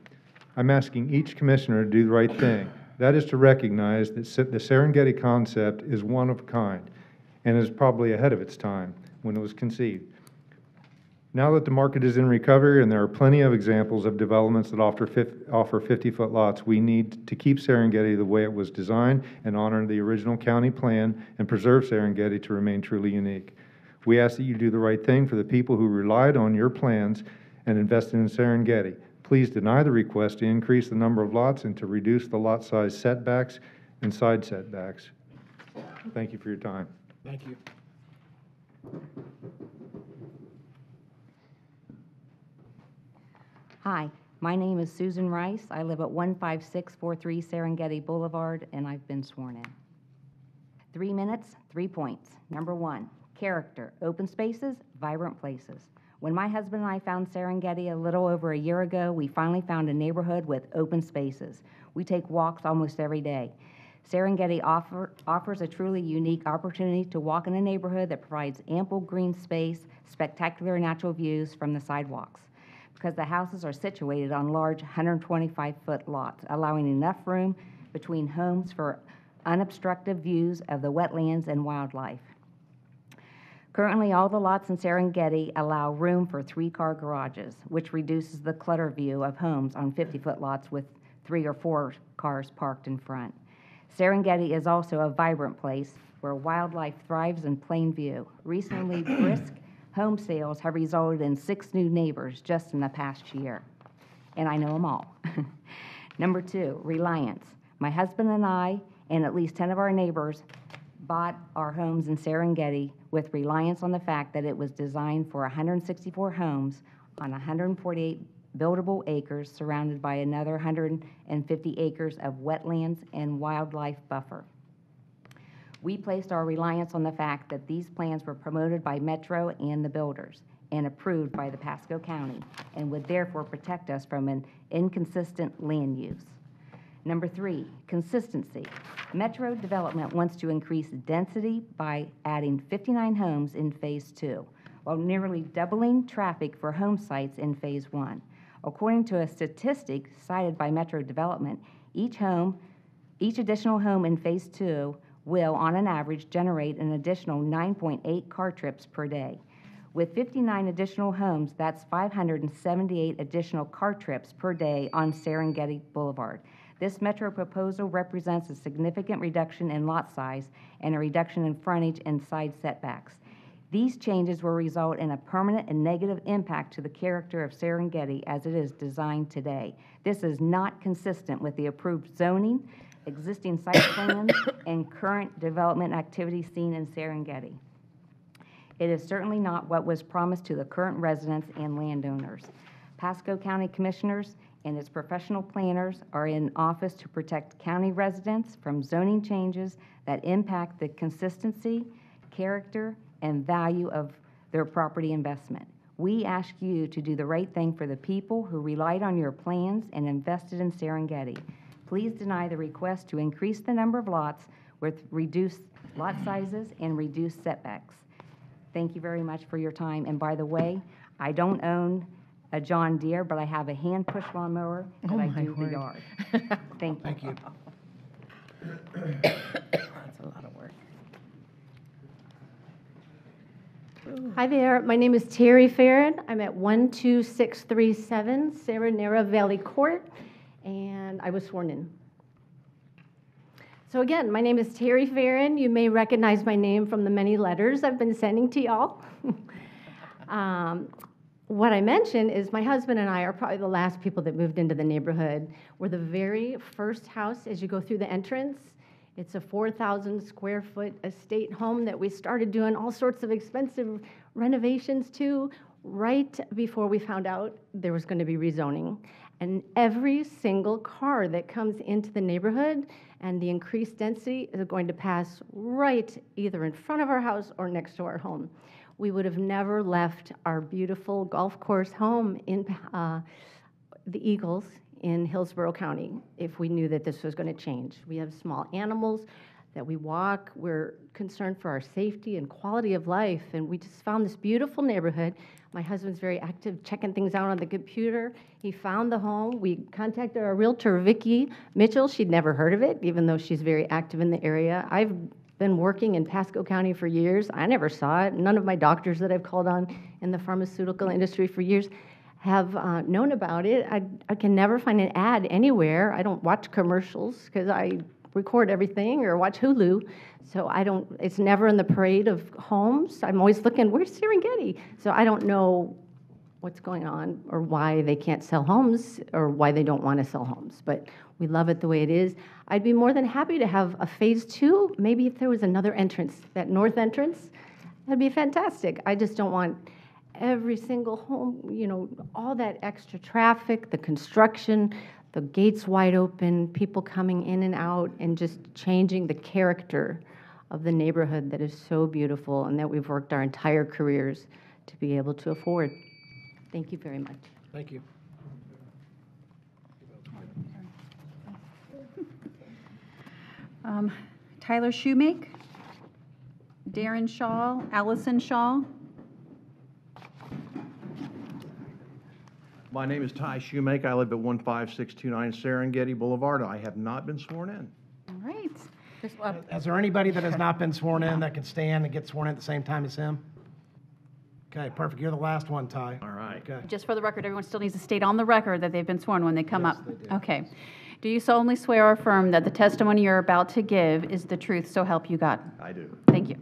P: I'm asking each commissioner to do the right thing. That is to recognize that the Serengeti concept is one of a kind and is probably ahead of its time when it was conceived. Now that the market is in recovery and there are plenty of examples of developments that offer 50-foot lots, we need to keep Serengeti the way it was designed and honor the original county plan and preserve Serengeti to remain truly unique. We ask that you do the right thing for the people who relied on your plans and invested in Serengeti. Please deny the request to increase the number of lots and to reduce the lot size setbacks and side setbacks. Thank you for your time.
L: Thank you.
Q: Hi, my name is Susan Rice. I live at 15643 Serengeti Boulevard, and I've been sworn in. 3 minutes, 3 points. Number 1, character, open spaces, vibrant places. When my husband and I found Serengeti a little over a year ago, we finally found a neighborhood with open spaces. We take walks almost every day. Serengeti offers a truly unique opportunity to walk in a neighborhood that provides ample green space, spectacular natural views from the sidewalks, because the houses are situated on large 125-foot lots, allowing enough room between homes for unobstructed views of the wetlands and wildlife. Currently, all the lots in Serengeti allow room for 3-car garages, which reduces the clutter view of homes on 50-foot lots with 3 or 4 cars parked in front. Serengeti is also a vibrant place where wildlife thrives in plain view. Recently, brisk home sales have resulted in 6 new neighbors just in the past year, and I know them all. Number 2, Reliance. My husband and I, and at least 10 of our neighbors, bought our homes in Serengeti with reliance on the fact that it was designed for 164 homes on 148 buildable acres surrounded by another 150 acres of wetlands and wildlife buffer. We placed our reliance on the fact that these plans were promoted by Metro and the builders and approved by the Pasco County and would therefore protect us from an inconsistent land use. Number 3, consistency. Metro Development wants to increase density by adding 59 homes in Phase 2, while nearly doubling traffic for home sites in Phase 1. According to a statistic cited by Metro Development, each additional home in Phase 2 will, on an average, generate an additional 9.8 car trips per day. With 59 additional homes, that's 578 additional car trips per day on Serengeti Boulevard. This Metro proposal represents a significant reduction in lot size and a reduction in frontage and side setbacks. These changes will result in a permanent and negative impact to the character of Serengeti as it is designed today. This is not consistent with the approved zoning, existing site plans, and current development activity seen in Serengeti. It is certainly not what was promised to the current residents and landowners. Pasco County Commissioners and its professional planners are in office to protect county residents from zoning changes that impact the consistency, character, and value of their property investment. We ask you to do the right thing for the people who relied on your plans and invested in Serengeti. Please deny the request to increase the number of lots with reduced lot sizes and reduced setbacks. Thank you very much for your time. And by the way, I don't own a John Deere, but I have a hand-push lawnmower that I do the yard. Thank you.
L: Thank you.
H: That's a lot of work.
R: Hi there, my name is Terry Farron. I'm at 12637 Saranera Valley Court, and I was sworn in. So again, my name is Terry Farron. You may recognize my name from the many letters I've been sending to y'all. What I mentioned is my husband and I are probably the last people that moved into the neighborhood. We're the very first house as you go through the entrance. It's a 4,000 square foot estate home that we started doing all sorts of expensive renovations to right before we found out there was going to be rezoning. And every single car that comes into the neighborhood and the increased density is going to pass right either in front of our house or next to our home. We would have never left our beautiful golf course home in the Eagles in Hillsborough County if we knew that this was going to change. We have small animals. that we walk. We're concerned for our safety and quality of life, and we just found this beautiful neighborhood. My husband's very active, checking things out on the computer. He found the home. We contacted our realtor, Vicki Mitchell. She'd never heard of it, even though she's very active in the area. I've been working in Pasco County for years. I never saw it. None of my doctors that I've called on in the pharmaceutical industry for years have known about it. I can never find an ad anywhere. I don't watch commercials because I record everything or watch Hulu. So it's never in the parade of homes. I'm always looking, where's Serengeti? So I don't know what's going on or why they can't sell homes or why they don't want to sell homes. But we love it the way it is. I'd be more than happy to have a phase 2. Maybe if there was another entrance, that north entrance, that'd be fantastic. I just don't want every single home, all that extra traffic, the construction, the gates wide open, people coming in and out, and just changing the character of the neighborhood that is so beautiful and that we've worked our entire careers to be able to afford. Thank you very much.
L: Thank you.
F: Tyler Shoemake, Darren Shaw, Allison Shaw.
S: My name is Ty Shoemake. I live at 15629 Serengeti Boulevard. I have not been sworn in.
F: All right.
L: Is there anybody that has not been sworn in that can stand and get sworn in at the same time as him? Okay, perfect. You're the last one, Ty.
S: All right.
L: Okay.
F: Just for the record, everyone still needs to state on the record that they've been sworn when they come up. Okay. Do you solemnly swear or affirm that the testimony you're about to give is the truth, so help you God?
S: I do.
F: Thank you.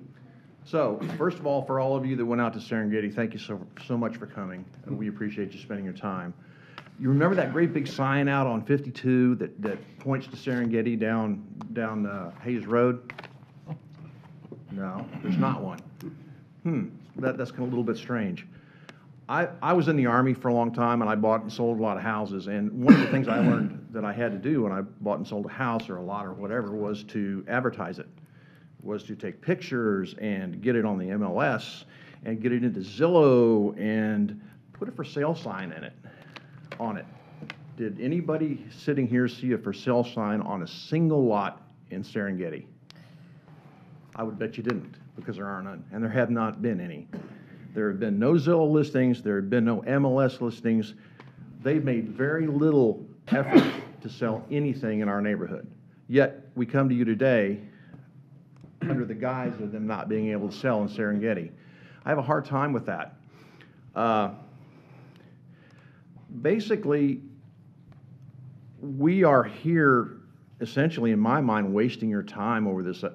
S: So, first of all, for all of you that went out to Serengeti, thank you so much for coming, and we appreciate you spending your time. You remember that great big sign out on 52 that points to Serengeti down Hayes Road? No, there's not one. That's kind of a little bit strange. I was in the Army for a long time, and I bought and sold a lot of houses, and one of the things I learned that I had to do when I bought and sold a house or a lot or whatever was to advertise it, was to take pictures and get it on the MLS and get it into Zillow and put a for sale sign on it. Did anybody sitting here see a for sale sign on a single lot in Serengeti? I would bet you didn't, because there are none, and there have not been any. There have been no Zillow listings, there have been no MLS listings. They've made very little effort to sell anything in our neighborhood. Yet, we come to you today under the guise of them not being able to sell in Serengeti. I have a hard time with that. Basically, we are here, essentially, in my mind, wasting your time over this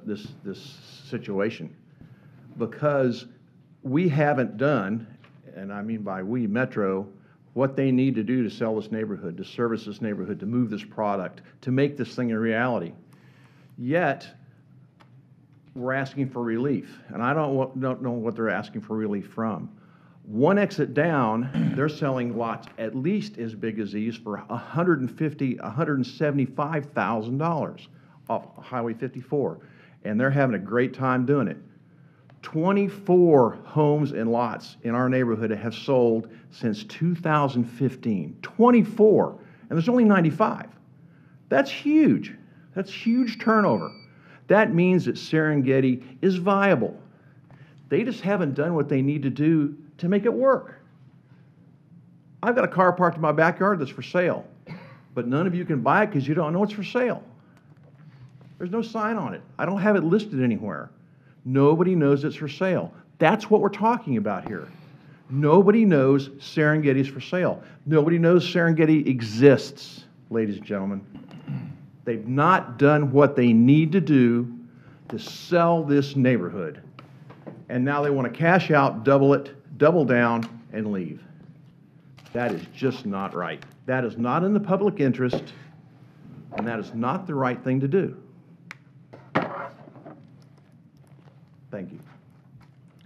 S: situation, because we haven't done, and I mean by we, Metro, what they need to do to sell this neighborhood, to service this neighborhood, to move this product, to make this thing a reality. Yet, we're asking for relief, and I don't know what they're asking for relief from. One exit down, they're selling lots at least as big as these for $150,000, $175,000 off Highway 54, and they're having a great time doing it. 24 homes and lots in our neighborhood have sold since 2015. 24, and there's only 95. That's huge. That's huge turnover. That means that Serengeti is viable. They just haven't done what they need to do to make it work. I've got a car parked in my backyard that's for sale, but none of you can buy it because you don't know it's for sale. There's no sign on it. I don't have it listed anywhere. Nobody knows it's for sale. That's what we're talking about here. Nobody knows Serengeti's for sale. Nobody knows Serengeti exists, ladies and gentlemen. They've not done what they need to do to sell this neighborhood. And now they want to cash out, double it, double down, and leave. That is just not right. That is not in the public interest, and that is not the right thing to do. Thank you.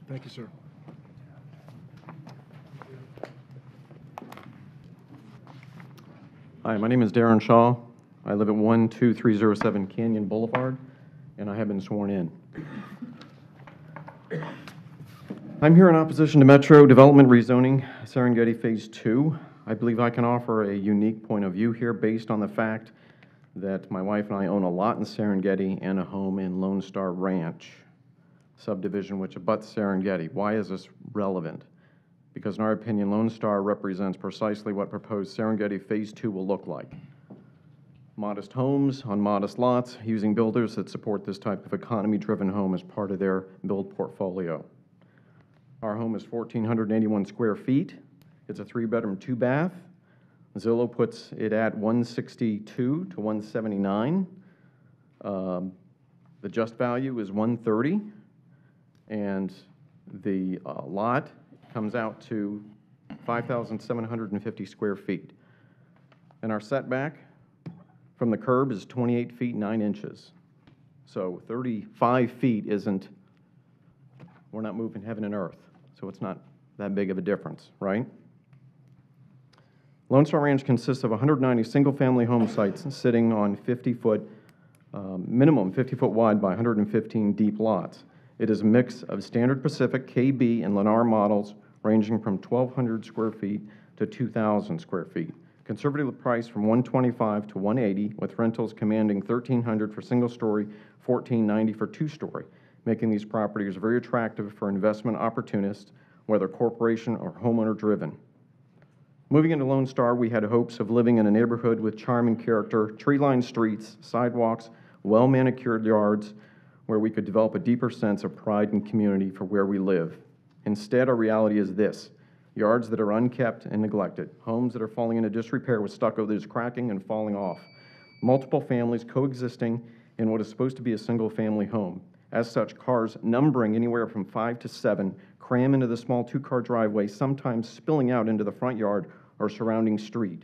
L: Thank you, sir.
T: Hi, my name is Darren Shaw. I live at 12307 Canyon Boulevard, and I have been sworn in. I'm here in opposition to Metro Development rezoning Serengeti Phase 2. I believe I can offer a unique point of view here based on the fact that my wife and I own a lot in Serengeti and a home in Lone Star Ranch subdivision, which abuts Serengeti. Why is this relevant? Because in our opinion, Lone Star represents precisely what proposed Serengeti Phase 2 will look like. Modest homes on modest lots, using builders that support this type of economy-driven home as part of their build portfolio. Our home is 1,481 square feet. It's a 3-bedroom, 2-bath. Zillow puts it at 162 to 179. The just value is 130, and the lot comes out to 5,750 square feet. And our setback from the curb is 28 feet 9 inches. So 35 feet isn't, we're not moving heaven and earth, so it's not that big of a difference, right? Lone Star Ranch consists of 190 single-family home sites sitting on 50-foot, minimum 50-foot wide by 115 deep lots. It is a mix of standard Pacific, KB, and Lennar models ranging from 1,200 square feet to 2,000 square feet. Conservatively priced from $125 to $180, with rentals commanding $1,300 for single-story, $1,490 for two-story, making these properties very attractive for investment opportunists, whether corporation or homeowner-driven. Moving into Lone Star, we had hopes of living in a neighborhood with charm and character, tree-lined streets, sidewalks, well-manicured yards, where we could develop a deeper sense of pride and community for where we live. Instead, our reality is this: yards that are unkept and neglected, homes that are falling into disrepair with stucco that is cracking and falling off, multiple families coexisting in what is supposed to be a single-family home. As such, cars numbering anywhere from 5 to 7 cram into the small 2-car driveway, sometimes spilling out into the front yard or surrounding street.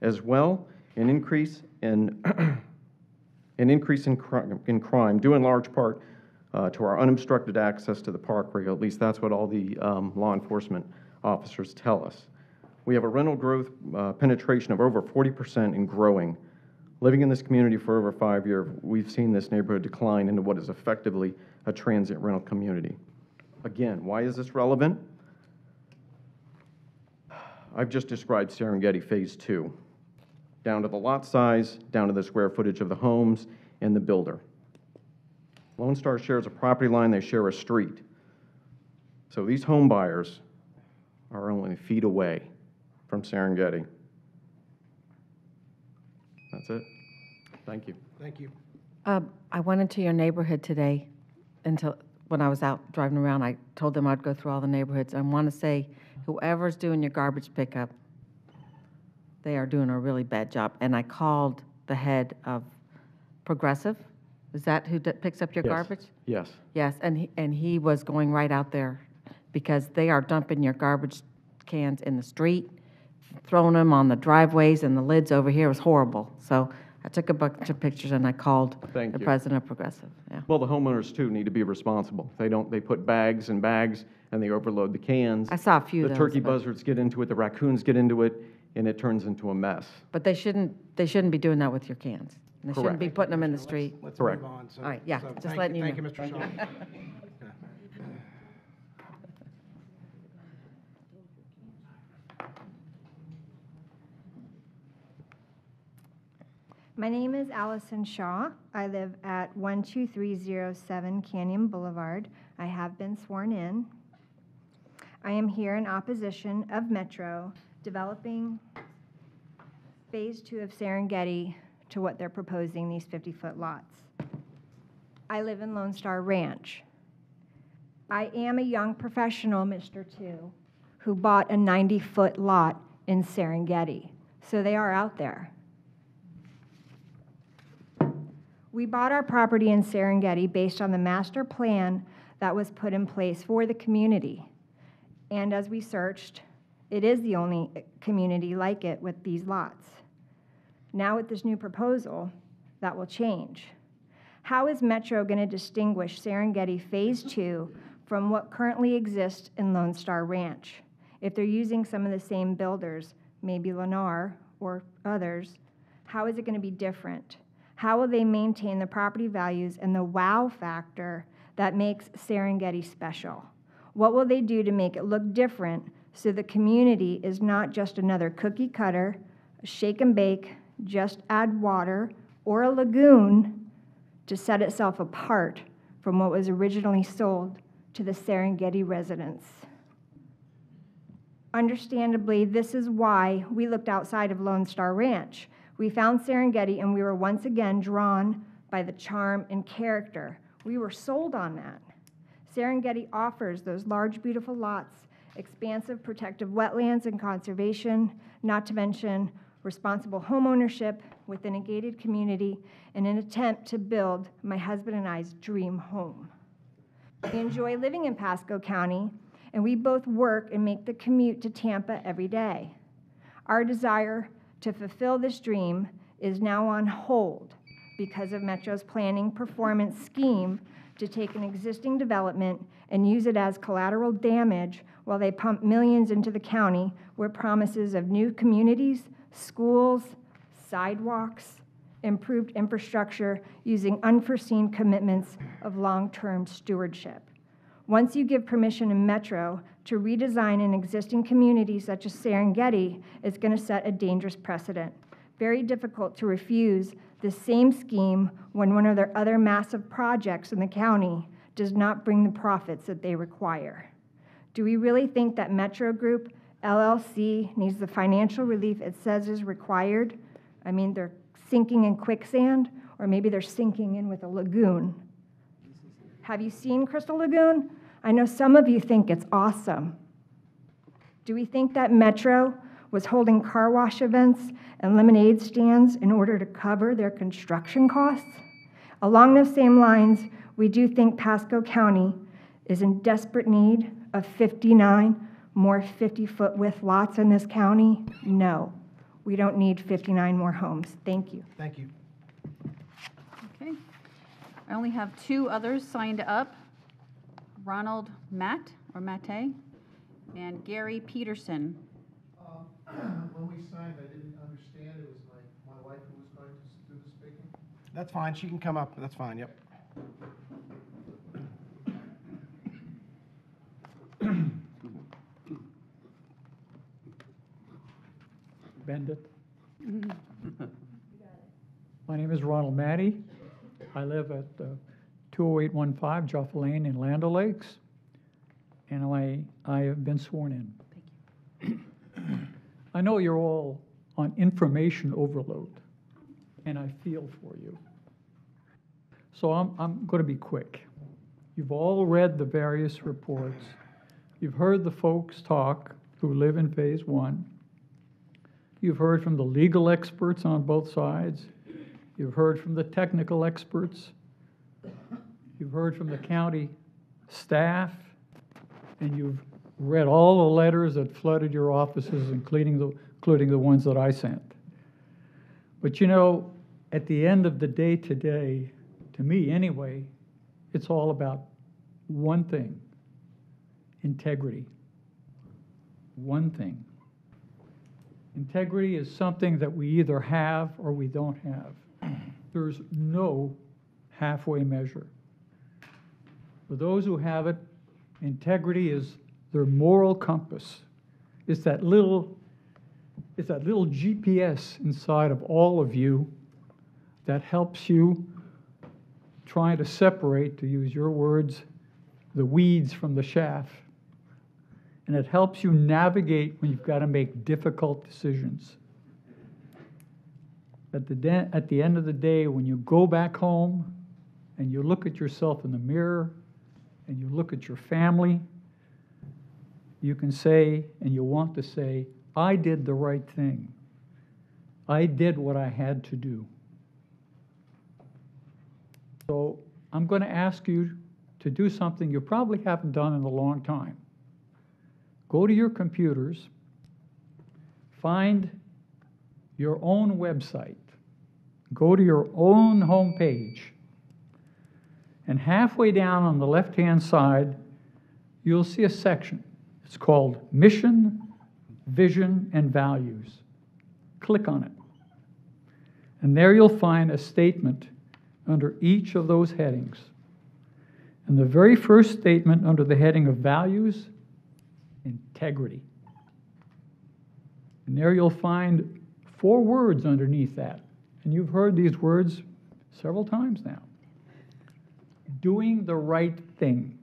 T: As well, an increase in crime, due in large part to our unobstructed access to the parkway. At least that's what all the law enforcement officers tell us. We have a rental growth penetration of over 40% and growing. Living in this community for over 5 years, we've seen this neighborhood decline into what is effectively a transient rental community. Again, why is this relevant? I've just described Serengeti Phase 2, down to the lot size, down to the square footage of the homes, and the builder. Lone Star shares a property line, they share a street. So these home buyers are only feet away from Serengeti. That's it. Thank you.
L: Thank you.
H: I went into your neighborhood today until when I was out driving around. I told them I'd go through all the neighborhoods. I want to say, whoever's doing your garbage pickup, they are doing a really bad job. And I called the head of Progressive. Is that who picks up your garbage?
T: Yes.
H: Yes, and he was going right out there because they are dumping your garbage cans in the street, throwing them on the driveways and the lids over here. It was horrible. So I took a bunch of pictures and I called the president of Progressive. Yeah.
T: Well, the homeowners too need to be responsible. They put bags and bags and they overload the cans.
H: I saw a few of
T: The
H: those,
T: turkey
H: but-
T: buzzards get into it, the raccoons get into it, and it turns into a mess.
H: But they shouldn't be doing that with your cans. They shouldn't be putting them in the street.
L: Let's
T: Correct.
L: move on. So-
H: All right, yeah,
L: so
H: just
L: thank
H: letting you
L: Thank you,
H: know.
L: Mr. Shaw.
U: My name is Allison Shaw. I live at 12307 Canyon Boulevard. I have been sworn in. I am here in opposition of Metro developing Phase 2 of Serengeti to what they're proposing, these 50-foot lots. I live in Lone Star Ranch. I am a young professional, Mr. 2, who bought a 90-foot lot in Serengeti. So they are out there. We bought our property in Serengeti based on the master plan that was put in place for the community. And as we searched, it is the only community like it with these lots. Now with this new proposal, that will change. How is Metro going to distinguish Serengeti Phase 2 from what currently exists in Lone Star Ranch? If they're using some of the same builders, maybe Lennar or others, how is it going to be different? How will they maintain the property values and the wow factor that makes Serengeti special? What will they do to make it look different so the community is not just another cookie cutter, shake and bake, just add water or a lagoon to set itself apart from what was originally sold to the Serengeti residents. Understandably, this is why we looked outside of Lone Star Ranch. We found Serengeti and we were once again drawn by the charm and character. We were sold on that. Serengeti offers those large, beautiful lots, expansive protective wetlands and conservation, not to mention responsible homeownership within a gated community in an attempt to build my husband and I's dream home. We enjoy living in Pasco County, and we both work and make the commute to Tampa every day. Our desire to fulfill this dream is now on hold because of Metro's planning performance scheme to take an existing development and use it as collateral damage while they pump millions into the county with promises of new communities, schools, sidewalks, improved infrastructure using unforeseen commitments of long-term stewardship. Once you give permission to Metro to redesign an existing community such as Serengeti, it's going to set a dangerous precedent. Very difficult to refuse the same scheme when one of their other massive projects in the county does not bring the profits that they require. Do we really think that Metro Group LLC needs the financial relief it says is required? I mean, they're sinking in quicksand, or maybe they're sinking in with a lagoon. Have you seen Crystal Lagoon? I know some of you think it's awesome. Do we think that Metro was holding car wash events and lemonade stands in order to cover their construction costs? Along those same lines, we do think Pasco County is in desperate need of 59 more 50-foot width lots in this county. No, we don't need 59 more homes. Thank you.
L: Thank you.
F: Okay. I only have two others signed up, Ronald Matt, or Matte, and Gary Peterson.
I: When we signed, I didn't understand. It was my wife who was going to do the speaking.
L: That's fine. She can come up. That's fine. Yep.
G: Bend it. My name is Ronald Matty. I live at 20815 Jaffa Lane in Land O'Lakes, and I have been sworn in. Thank you. I know you're all on information overload, and I feel for you. So I'm going to be quick. You've all read the various reports. You've heard the folks talk who live in Phase 1. You've heard from the legal experts on both sides. You've heard from the technical experts. You've heard from the county staff, and you've read all the letters that flooded your offices, including the ones that I sent. But you know, at the end of the day today, to me anyway, it's all about one thing: integrity. One thing. Integrity is something that we either have or we don't have. There's no halfway measure. For those who have it, integrity is their moral compass. It's that little GPS inside of all of you that helps you try to separate, to use your words, the weeds from the chaff. And it helps you navigate when you've got to make difficult decisions. At the end of the day, when you go back home and you look at yourself in the mirror and you look at your family, you can say, and you want to say, I did the right thing. I did what I had to do. So I'm going to ask you to do something you probably haven't done in a long time. Go to your computers, find your own website, go to your own homepage, and halfway down on the left-hand side, you'll see a section. It's called Mission, Vision, and Values. Click on it. And there you'll find a statement under each of those headings. And the very first statement under the heading of Values, integrity. And there you'll find 4 words underneath that. and you've heard these words several times now. Doing the right thing.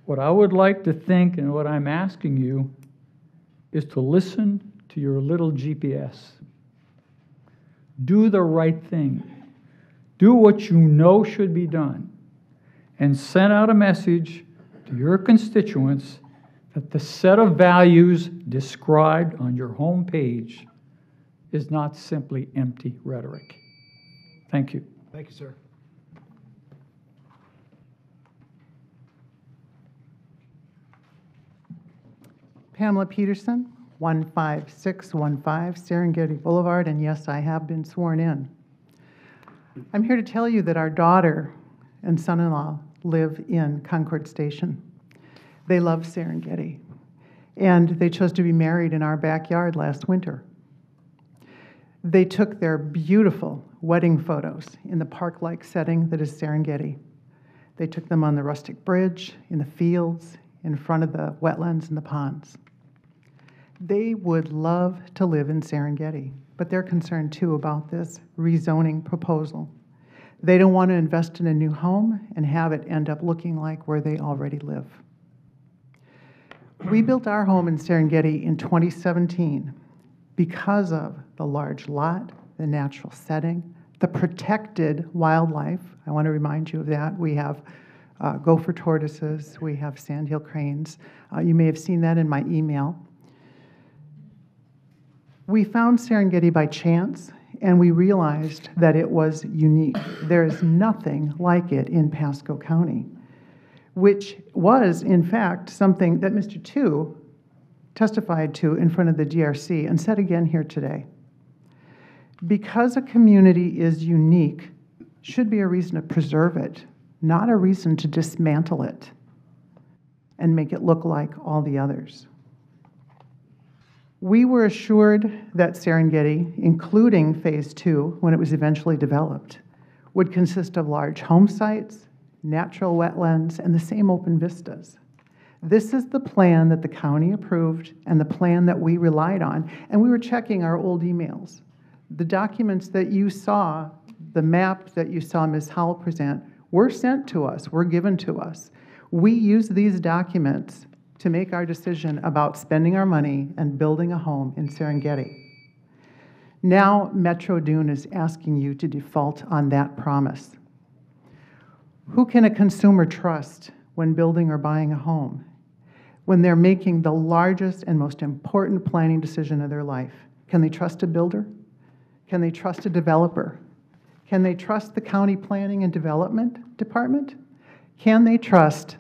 G: What I would like to think and what I'm asking you is to listen to your little GPS. Do the right thing. Do what you know should be done. And send out a message to your constituents that the set of values described on your home page is not simply empty rhetoric. Thank you.
L: Thank you, sir.
E: Pamela Peterson, 15615 Serengeti Boulevard, and yes, I have been sworn in. I'm here to tell you that our daughter and son-in-law live in Concord Station. They love Serengeti, and they chose to be married in our backyard last winter. They took their beautiful wedding photos in the park-like setting that is Serengeti. They took them on the rustic bridge, in the fields, in front of the wetlands and the ponds. They would love to live in Serengeti, but they're concerned too about this rezoning proposal. They don't want to invest in a new home and have it end up looking like where they already live. We built our home in Serengeti in 2017 because of the large lot, the natural setting, the protected wildlife. I want to remind you of that. We have gopher tortoises, we have sandhill cranes. You may have seen that in my email. We found Serengeti by chance, and we realized that it was unique. There is nothing like it in Pasco County, which was, in fact, something that Mr. Tu testified to in front of the DRC and said again here today. Because a community is unique, should be a reason to preserve it, not a reason to dismantle it and make it look like all the others. We were assured that Serengeti, including Phase 2, when it was eventually developed, would consist of large home sites, natural wetlands, and the same open vistas. This is the plan that the county approved and the plan that we relied on, and we were checking our old emails. The documents that you saw, the map that you saw Ms. Howell present, were sent to us, were given to us. We use these documents to make our decision about spending our money and building a home in Serengeti. Now, Metro Dune is asking you to default on that promise. Who can a consumer trust when building or buying a home? When they're making the largest and most important planning decision of their life? Can they trust a builder? Can they trust a developer? Can they trust the county planning and development department? Can they trust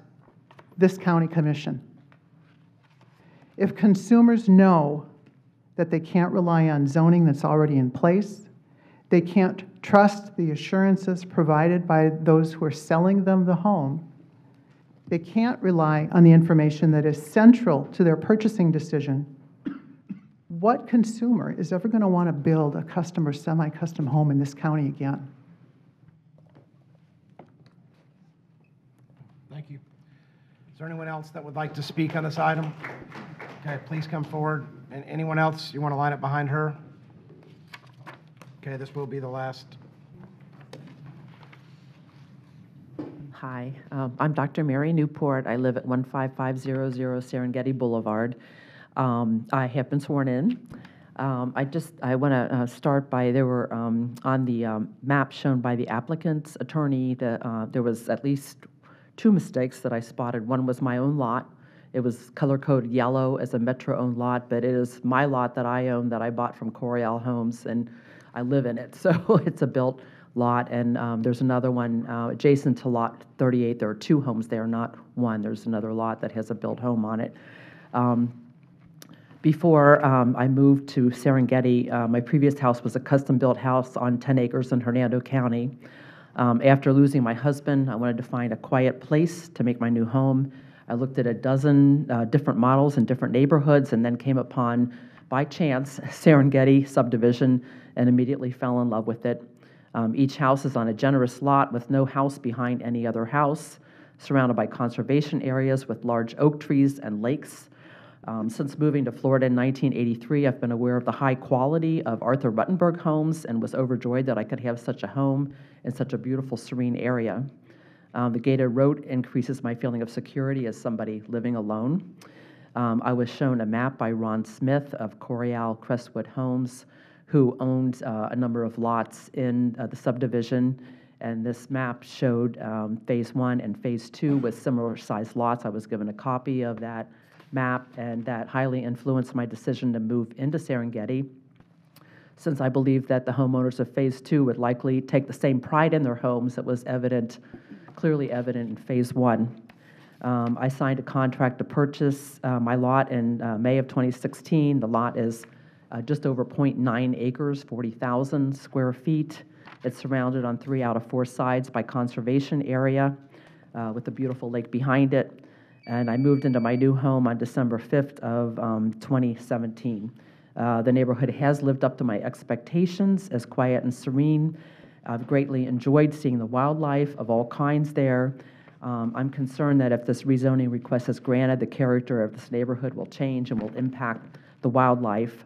E: this county commission? If consumers know that they can't rely on zoning that's already in place, they can't trust the assurances provided by those who are selling them the home, they can't rely on the information that is central to their purchasing decision, what consumer is ever going to want to build a custom or semi-custom home in this county again?
L: Thank you. Is there anyone else that would like to speak on this item? Okay, please come forward. And anyone else, you want to line up behind her? Okay, this will be the last.
V: Hi, I'm Dr. Mary Newport. I live at 15500 Serengeti Boulevard. I have been sworn in. I want to start by, there were, on the map shown by the applicant's attorney, there was at least 2 mistakes that I spotted. One was my own lot. It was color-coded yellow as a Metro-owned lot, but it is my lot that I own that I bought from Coriel Homes, and I live in it. So it's a built lot, and there's another one adjacent to lot 38. There are 2 homes there, not one. There's another lot that has a built home on it. Before I moved to Serengeti, my previous house was a custom-built house on 10 acres in Hernando County. After losing my husband, I wanted to find a quiet place to make my new home. I looked at a dozen different models in different neighborhoods and then came upon, by chance, Serengeti subdivision and immediately fell in love with it. Each house is on a generous lot with no house behind any other house, surrounded by conservation areas with large oak trees and lakes. Since moving to Florida in 1983, I've been aware of the high quality of Arthur Ruttenberg homes and was overjoyed that I could have such a home in such a beautiful, serene area. The gated road increases my feeling of security as somebody living alone. I was shown a map by Ron Smith of Coryell Crestwood Homes, who owned a number of lots in the subdivision, and this map showed Phase 1 and Phase 2 with similar-sized lots. I was given a copy of that map, and that highly influenced my decision to move into Serengeti, since I believe that the homeowners of Phase 2 would likely take the same pride in their homes that was clearly evident in Phase 1. I signed a contract to purchase my lot in May of 2016. The lot is just over 0.9 acres, 40,000 square feet. It's surrounded on 3 out of 4 sides by conservation area with a beautiful lake behind it. And I moved into my new home on December 5th of 2017. The neighborhood has lived up to my expectations as quiet and serene. I've greatly enjoyed seeing the wildlife of all kinds there. I'm concerned that if this rezoning request is granted, the character of this neighborhood will change and will impact the wildlife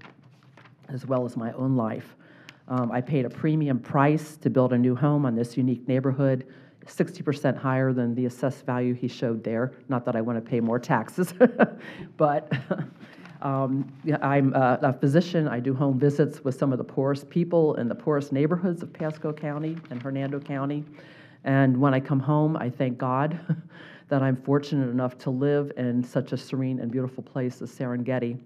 V: as well as my own life. I paid a premium price to build a new home on this unique neighborhood, 60% higher than the assessed value he showed there. Not that I want to pay more taxes, but yeah, I'm a physician. I do home visits with some of the poorest people in the poorest neighborhoods of Pasco County and Hernando County. And when I come home, I thank God that I'm fortunate enough to live in such a serene and beautiful place as Serengeti.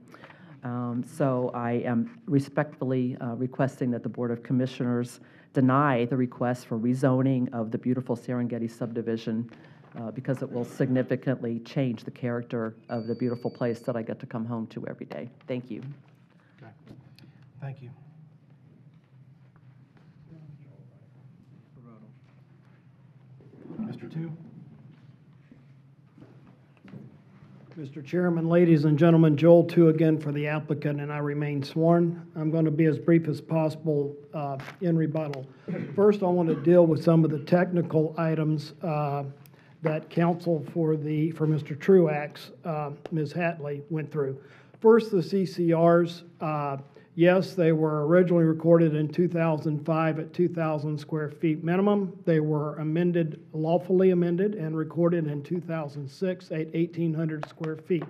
V: So I am respectfully requesting that the Board of Commissioners deny the request for rezoning of the beautiful Serengeti subdivision because it will significantly change the character of the beautiful place that I get to come home to every day. Thank you.
L: Okay. Thank you. Mr. Two.
B: Mr. Chairman, ladies and gentlemen, Joel Tu again for the applicant, and I remain sworn. I'm going to be as brief as possible in rebuttal. First, I want to deal with some of the technical items that counsel for Mr. Truax, Ms. Hatley, went through. First, the CCRs. Yes, they were originally recorded in 2005 at 2,000 square feet minimum. They were amended, lawfully amended, and recorded in 2006 at 1,800 square feet.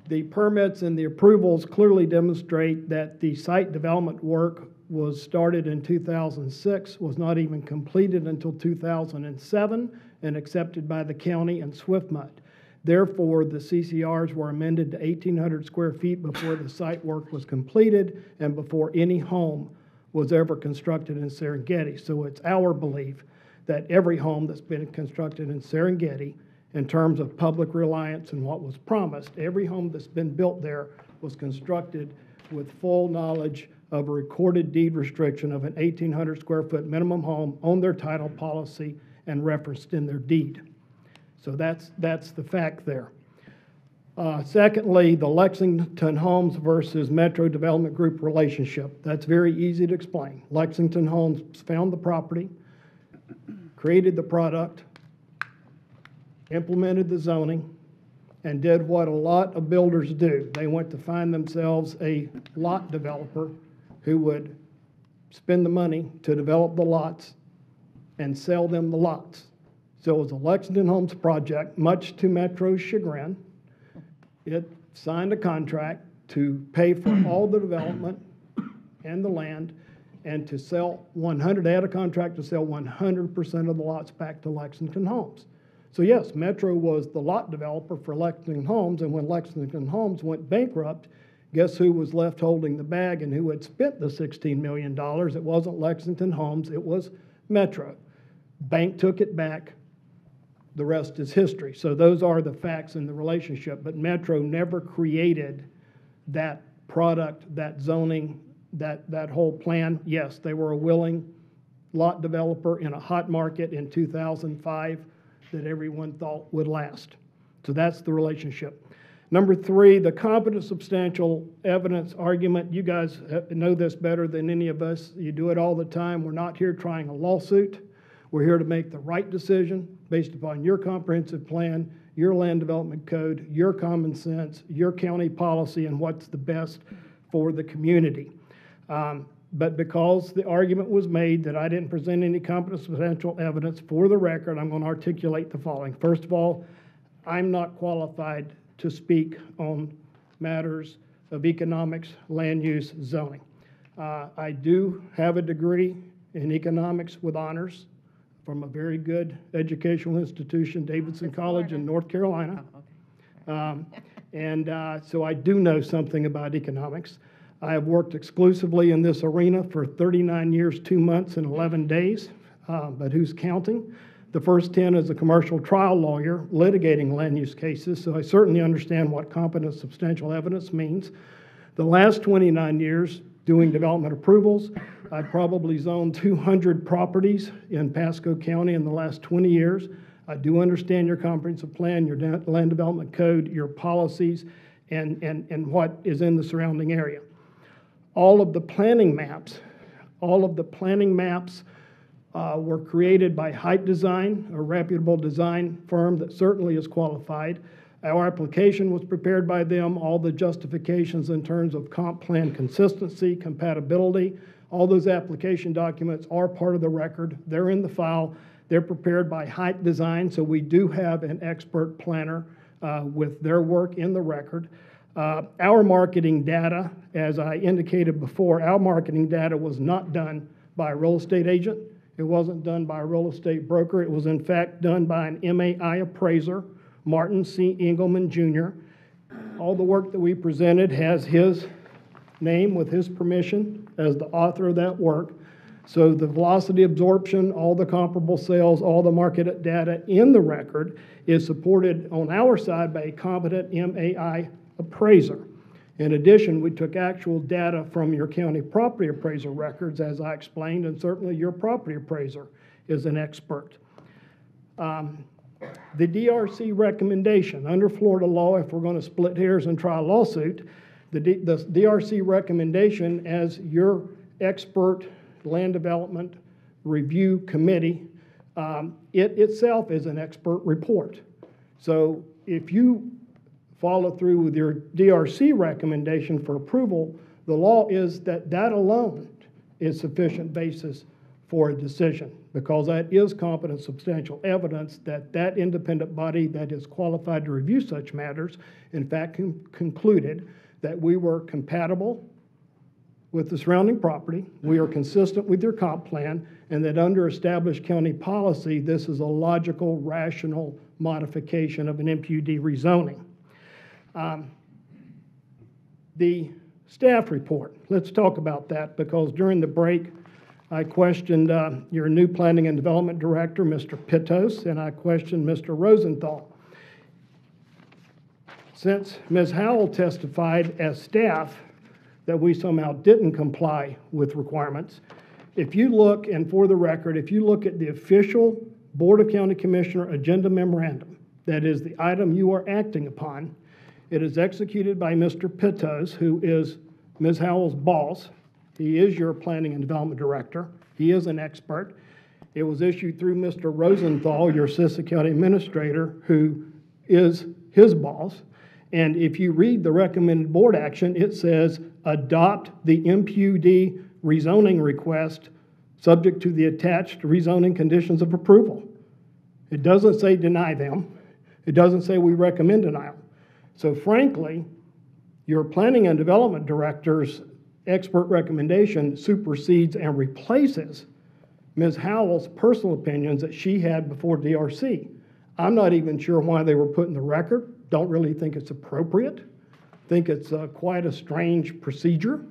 B: The permits and the approvals clearly demonstrate that the site development work was started in 2006, was not even completed until 2007, and accepted by the county and SWIFMUD. Therefore, the CCRs were amended to 1,800 square feet before the site work was completed and before any home was ever constructed in Serengeti. So it's our belief that every home that's been constructed in Serengeti, in terms of public reliance and what was promised, every home that's been built there was constructed with full knowledge of a recorded deed restriction of an 1,800 square foot minimum home on their title policy and referenced in their deed. So that's the fact there. Secondly, the Lexington Homes versus Metro Development Group relationship. That's very easy to explain. Lexington Homes found the property, created the product, implemented the zoning, and did what a lot of builders do. They went to find themselves a lot developer who would spend the money to develop the lots and sell them the lots. So it was a Lexington Homes project, much to Metro's chagrin. It signed a contract to pay for all the development and the land and to sell 100, they had a contract to sell 100% of the lots back to Lexington Homes. So yes, Metro was the lot developer for Lexington Homes, and when Lexington Homes went bankrupt, guess who was left holding the bag and who had spent the $16 million? It wasn't Lexington Homes, it was Metro. Bank took it back. The rest is history. So those are the facts in the relationship. But Metro never created that product, that zoning, that whole plan. Yes, they were a willing lot developer in a hot market in 2005 that everyone thought would last. So that's the relationship. Number three, the competent substantial evidence argument. You guys know this better than any of us. You do it all the time. We're not here trying a lawsuit. We're here to make the right decision based upon your comprehensive plan, your land development code, your common sense, your county policy, and what's the best for the community. But because the argument was made that I didn't present any competent substantial evidence, for the record, I'm going to articulate the following. First of all, I'm not qualified to speak on matters of economics, land use, zoning. I do have a degree in economics with honors from a very good educational institution, Davidson College in North Carolina. So I do know something about economics. I have worked exclusively in this arena for 39 years, 2 months, and 11 days, but who's counting? The first 10 as a commercial trial lawyer litigating land use cases, so I certainly understand what competent substantial evidence means. The last 29 years doing development approvals, I probably zoned 200 properties in Pasco County in the last 20 years. I do understand your comprehensive plan, your land development code, your policies, and what is in the surrounding area. All of the planning maps were created by Height Design, a reputable design firm that certainly is qualified. Our application was prepared by them. All the justifications in terms of comp plan consistency, compatibility, all those application documents are part of the record. They're in the file. They're prepared by Height Design, so we do have an expert planner with their work in the record. Our marketing data, as I indicated before, our marketing data was not done by a real estate agent. It wasn't done by a real estate broker. It was, in fact, done by an MAI appraiser, Martin C. Engelman, Jr. All the work that we presented has his name with his permission as the author of that work. So the velocity absorption, all the comparable sales, all the market data in the record is supported on our side by a competent MAI appraiser. In addition, we took actual data from your county property appraisal records, as I explained, and certainly your property appraiser is an expert. The DRC recommendation, under Florida law, if we're going to split hairs and try a lawsuit, the DRC recommendation as your expert land development review committee, it itself is an expert report. So if you follow through with your DRC recommendation for approval, the law is that that alone is sufficient basis for a decision, because that is competent substantial evidence that that independent body that is qualified to review such matters, in fact, concluded that we were compatible with the surrounding property, we are consistent with your comp plan, and that under established county policy, this is a logical, rational modification of an MPUD rezoning. The staff report, let's talk about that, because during the break, I questioned your new planning and development director, Mr. Pittos, and I questioned Mr. Rosenthal. Since Ms. Howell testified as staff that we somehow didn't comply with requirements, if you look, and for the record, if you look at the official Board of County Commissioner agenda memorandum, that is the item you are acting upon, it is executed by Mr. Pittos, who is Ms. Howell's boss. He is your planning and development director. He is an expert. It was issued through Mr. Rosenthal, your Assistant County Administrator, who is his boss. And if you read the recommended board action, it says adopt the MPUD rezoning request subject to the attached rezoning conditions of approval. It doesn't say deny them. It doesn't say we recommend denial. So frankly, your planning and development director's expert recommendation supersedes and replaces Ms. Howell's personal opinions that she had before DRC. I'm not even sure why they were put in the record. Don't really think it's appropriate. Think it's quite a strange procedure,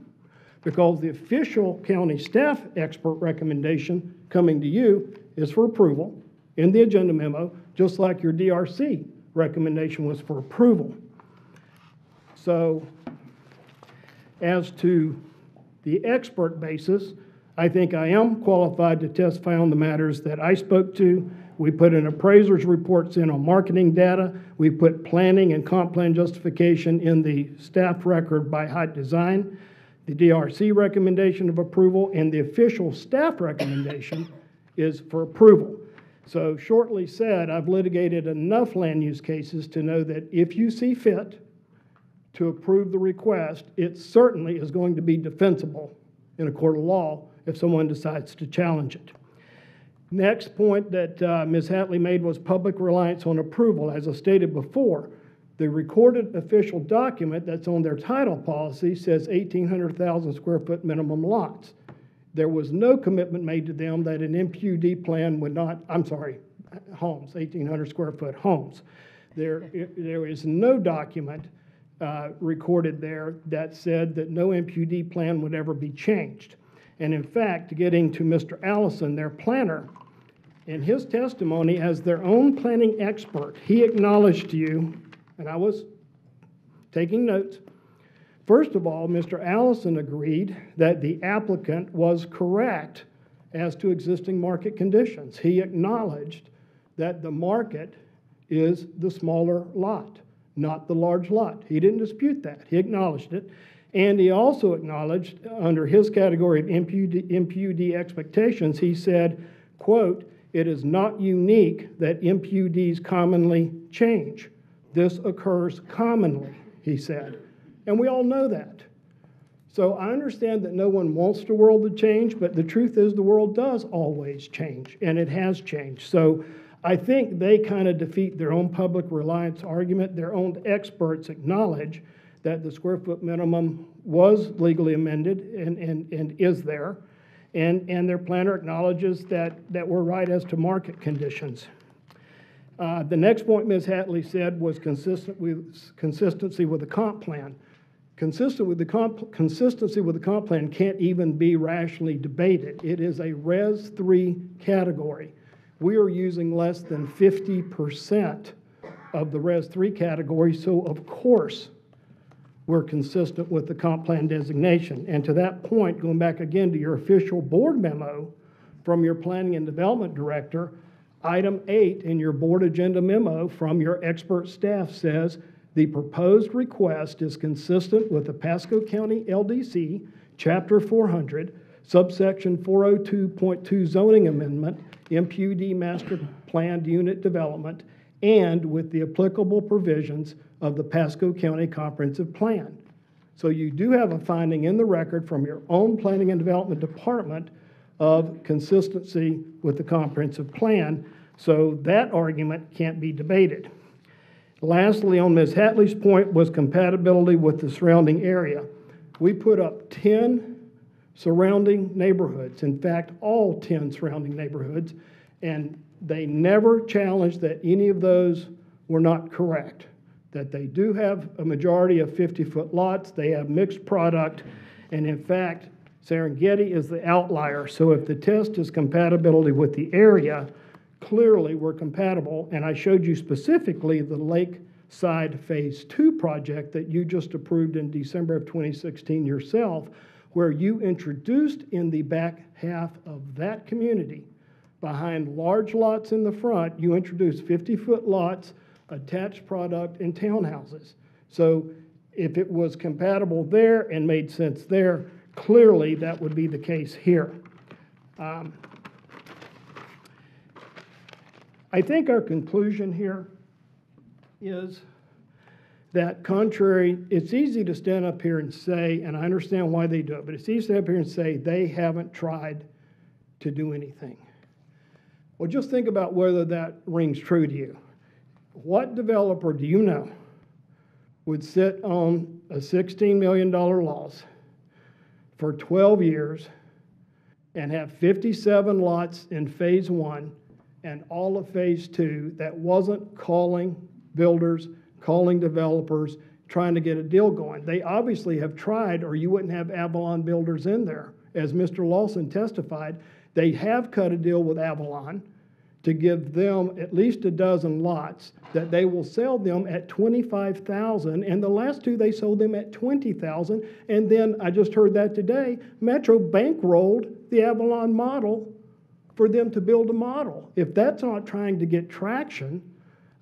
B: because the official county staff expert recommendation coming to you is for approval in the agenda memo, just like your DRC recommendation was for approval. So as to the expert basis, I think I am qualified to testify on the matters that I spoke to. We put an appraiser's reports in on marketing data. We put planning and comp plan justification in the staff record by Height Design, the DRC recommendation of approval, and the official staff recommendation is for approval. So shortly said, I've litigated enough land use cases to know that if you see fit to approve the request, it certainly is going to be defensible in a court of law if someone decides to challenge it. Next point that Ms. Hatley made was public reliance on approval. As I stated before, the recorded official document that's on their title policy says 1,800,000 square foot minimum lots. There was no commitment made to them that an MPUD plan would not, I'm sorry, homes, 1,800 square foot homes. There is no document recorded there that said that no MPUD plan would ever be changed. And in fact, getting to Mr. Allison, their planner, in his testimony as their own planning expert, he acknowledged to you, and I was taking notes. First of all, Mr. Allison agreed that the applicant was correct as to existing market conditions. He acknowledged that the market is the smaller lot, not the large lot. He didn't dispute that. He acknowledged it. And he also acknowledged, under his category of MPUD expectations, he said, quote, "It is not unique that MPUDs commonly change. This occurs commonly," he said. And we all know that. So I understand that no one wants the world to change, but the truth is the world does always change, and it has changed. So I think they kind of defeat their own public reliance argument. Their own experts acknowledge that the square foot minimum was legally amended and is there. And their planner acknowledges that we're right as to market conditions. The next point Ms. Hatley said was consistency with the comp plan. Consistency with the comp plan can't even be rationally debated. It is a Res 3 category. We are using less than 50% of the Res 3 category, so of course we're consistent with the comp plan designation. And to that point, going back again to your official board memo from your planning and development director, item 8 in your board agenda memo from your expert staff says, the proposed request is consistent with the Pasco County LDC, Chapter 400, subsection 402.2 zoning amendment, MPUD master planned unit development, and with the applicable provisions of the Pasco County Comprehensive Plan. So you do have a finding in the record from your own Planning and Development Department of consistency with the Comprehensive Plan, so that argument can't be debated. Lastly, on Ms. Hatley's point was compatibility with the surrounding area. We put up 10 surrounding neighborhoods, in fact, all 10 surrounding neighborhoods, and they never challenged that any of those were not correct, that they do have a majority of 50-foot lots, they have mixed product, and in fact, Serengeti is the outlier. So if the test is compatibility with the area, clearly we're compatible, and I showed you specifically the Lakeside Phase 2 project that you just approved in December of 2016 yourself, where you introduced in the back half of that community, behind large lots in the front, you introduced 50-foot lots, attached product, and townhouses. So if it was compatible there and made sense there, clearly that would be the case here. I think our conclusion here is that contrary, it's easy to stand up here and say, and I understand why they do it, but it's easy to stand up here and say they haven't tried to do anything. Well, just think about whether that rings true to you. What developer do you know would sit on a $16 million loss for 12 years and have 57 lots in Phase 1 and all of Phase 2 that wasn't calling builders, calling developers, trying to get a deal going? They obviously have tried, or you wouldn't have Avalon builders in there. As Mr. Lawson testified, they have cut a deal with Avalon to give them at least a dozen lots that they will sell them at $25,000, and the last two they sold them at $20,000, and then I just heard that today, Metro bankrolled the Avalon model for them to build a model. If that's not trying to get traction,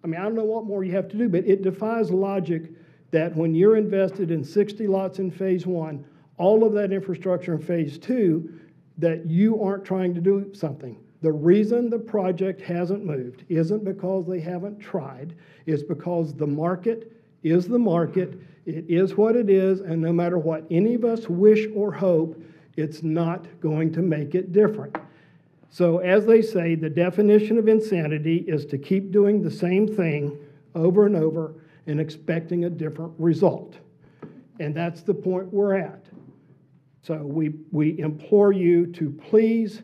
B: I mean, I don't know what more you have to do, but it defies logic that when you're invested in 60 lots in Phase 1, all of that infrastructure in Phase 2, that you aren't trying to do something. The reason the project hasn't moved isn't because they haven't tried, it's because the market is the market, it is what it is, and no matter what any of us wish or hope, it's not going to make it different. So as they say, the definition of insanity is to keep doing the same thing over and over and expecting a different result. And that's the point we're at. So we implore you to please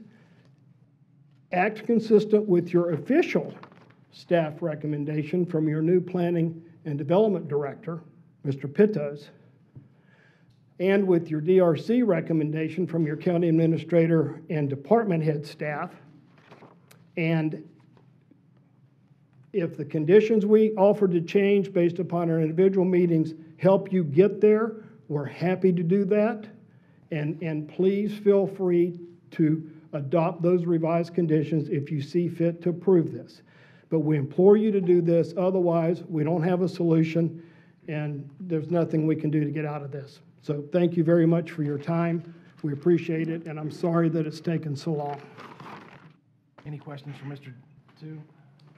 B: act consistent with your official staff recommendation from your new Planning and Development Director, Mr. Pittos, and with your DRC recommendation from your county administrator and department head staff. And if the conditions we offer to change based upon our individual meetings help you get there, we're happy to do that. And please feel free to adopt those revised conditions if you see fit to approve this. But we implore you to do this, otherwise we don't have a solution and there's nothing we can do to get out of this. So thank you very much for your time. We appreciate it, and I'm sorry that it's taken so long.
L: Any questions for Mr. Tu?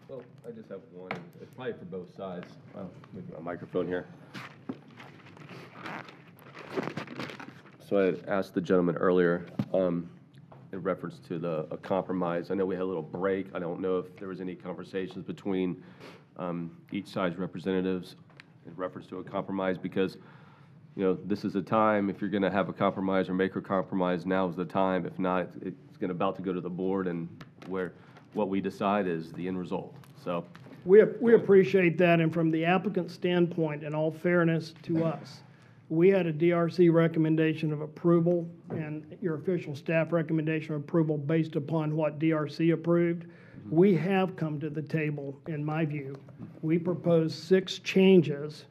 K: Well, I just have one. It's probably for both sides. Well, maybe my microphone here. So I had asked the gentleman earlier in reference to a compromise. I know we had a little break. I don't know if there was any conversations between each side's representatives in reference to a compromise, because this is a time, if you're going to have a compromise or make a compromise, now is the time. If not, it's about to go to the board, and what we decide is the end result. So
B: we appreciate that, and from the applicant's standpoint, in all fairness to us, we had a DRC recommendation of approval and your official staff recommendation of approval based upon what DRC approved. We have come to the table, in my view. We proposed 6 changes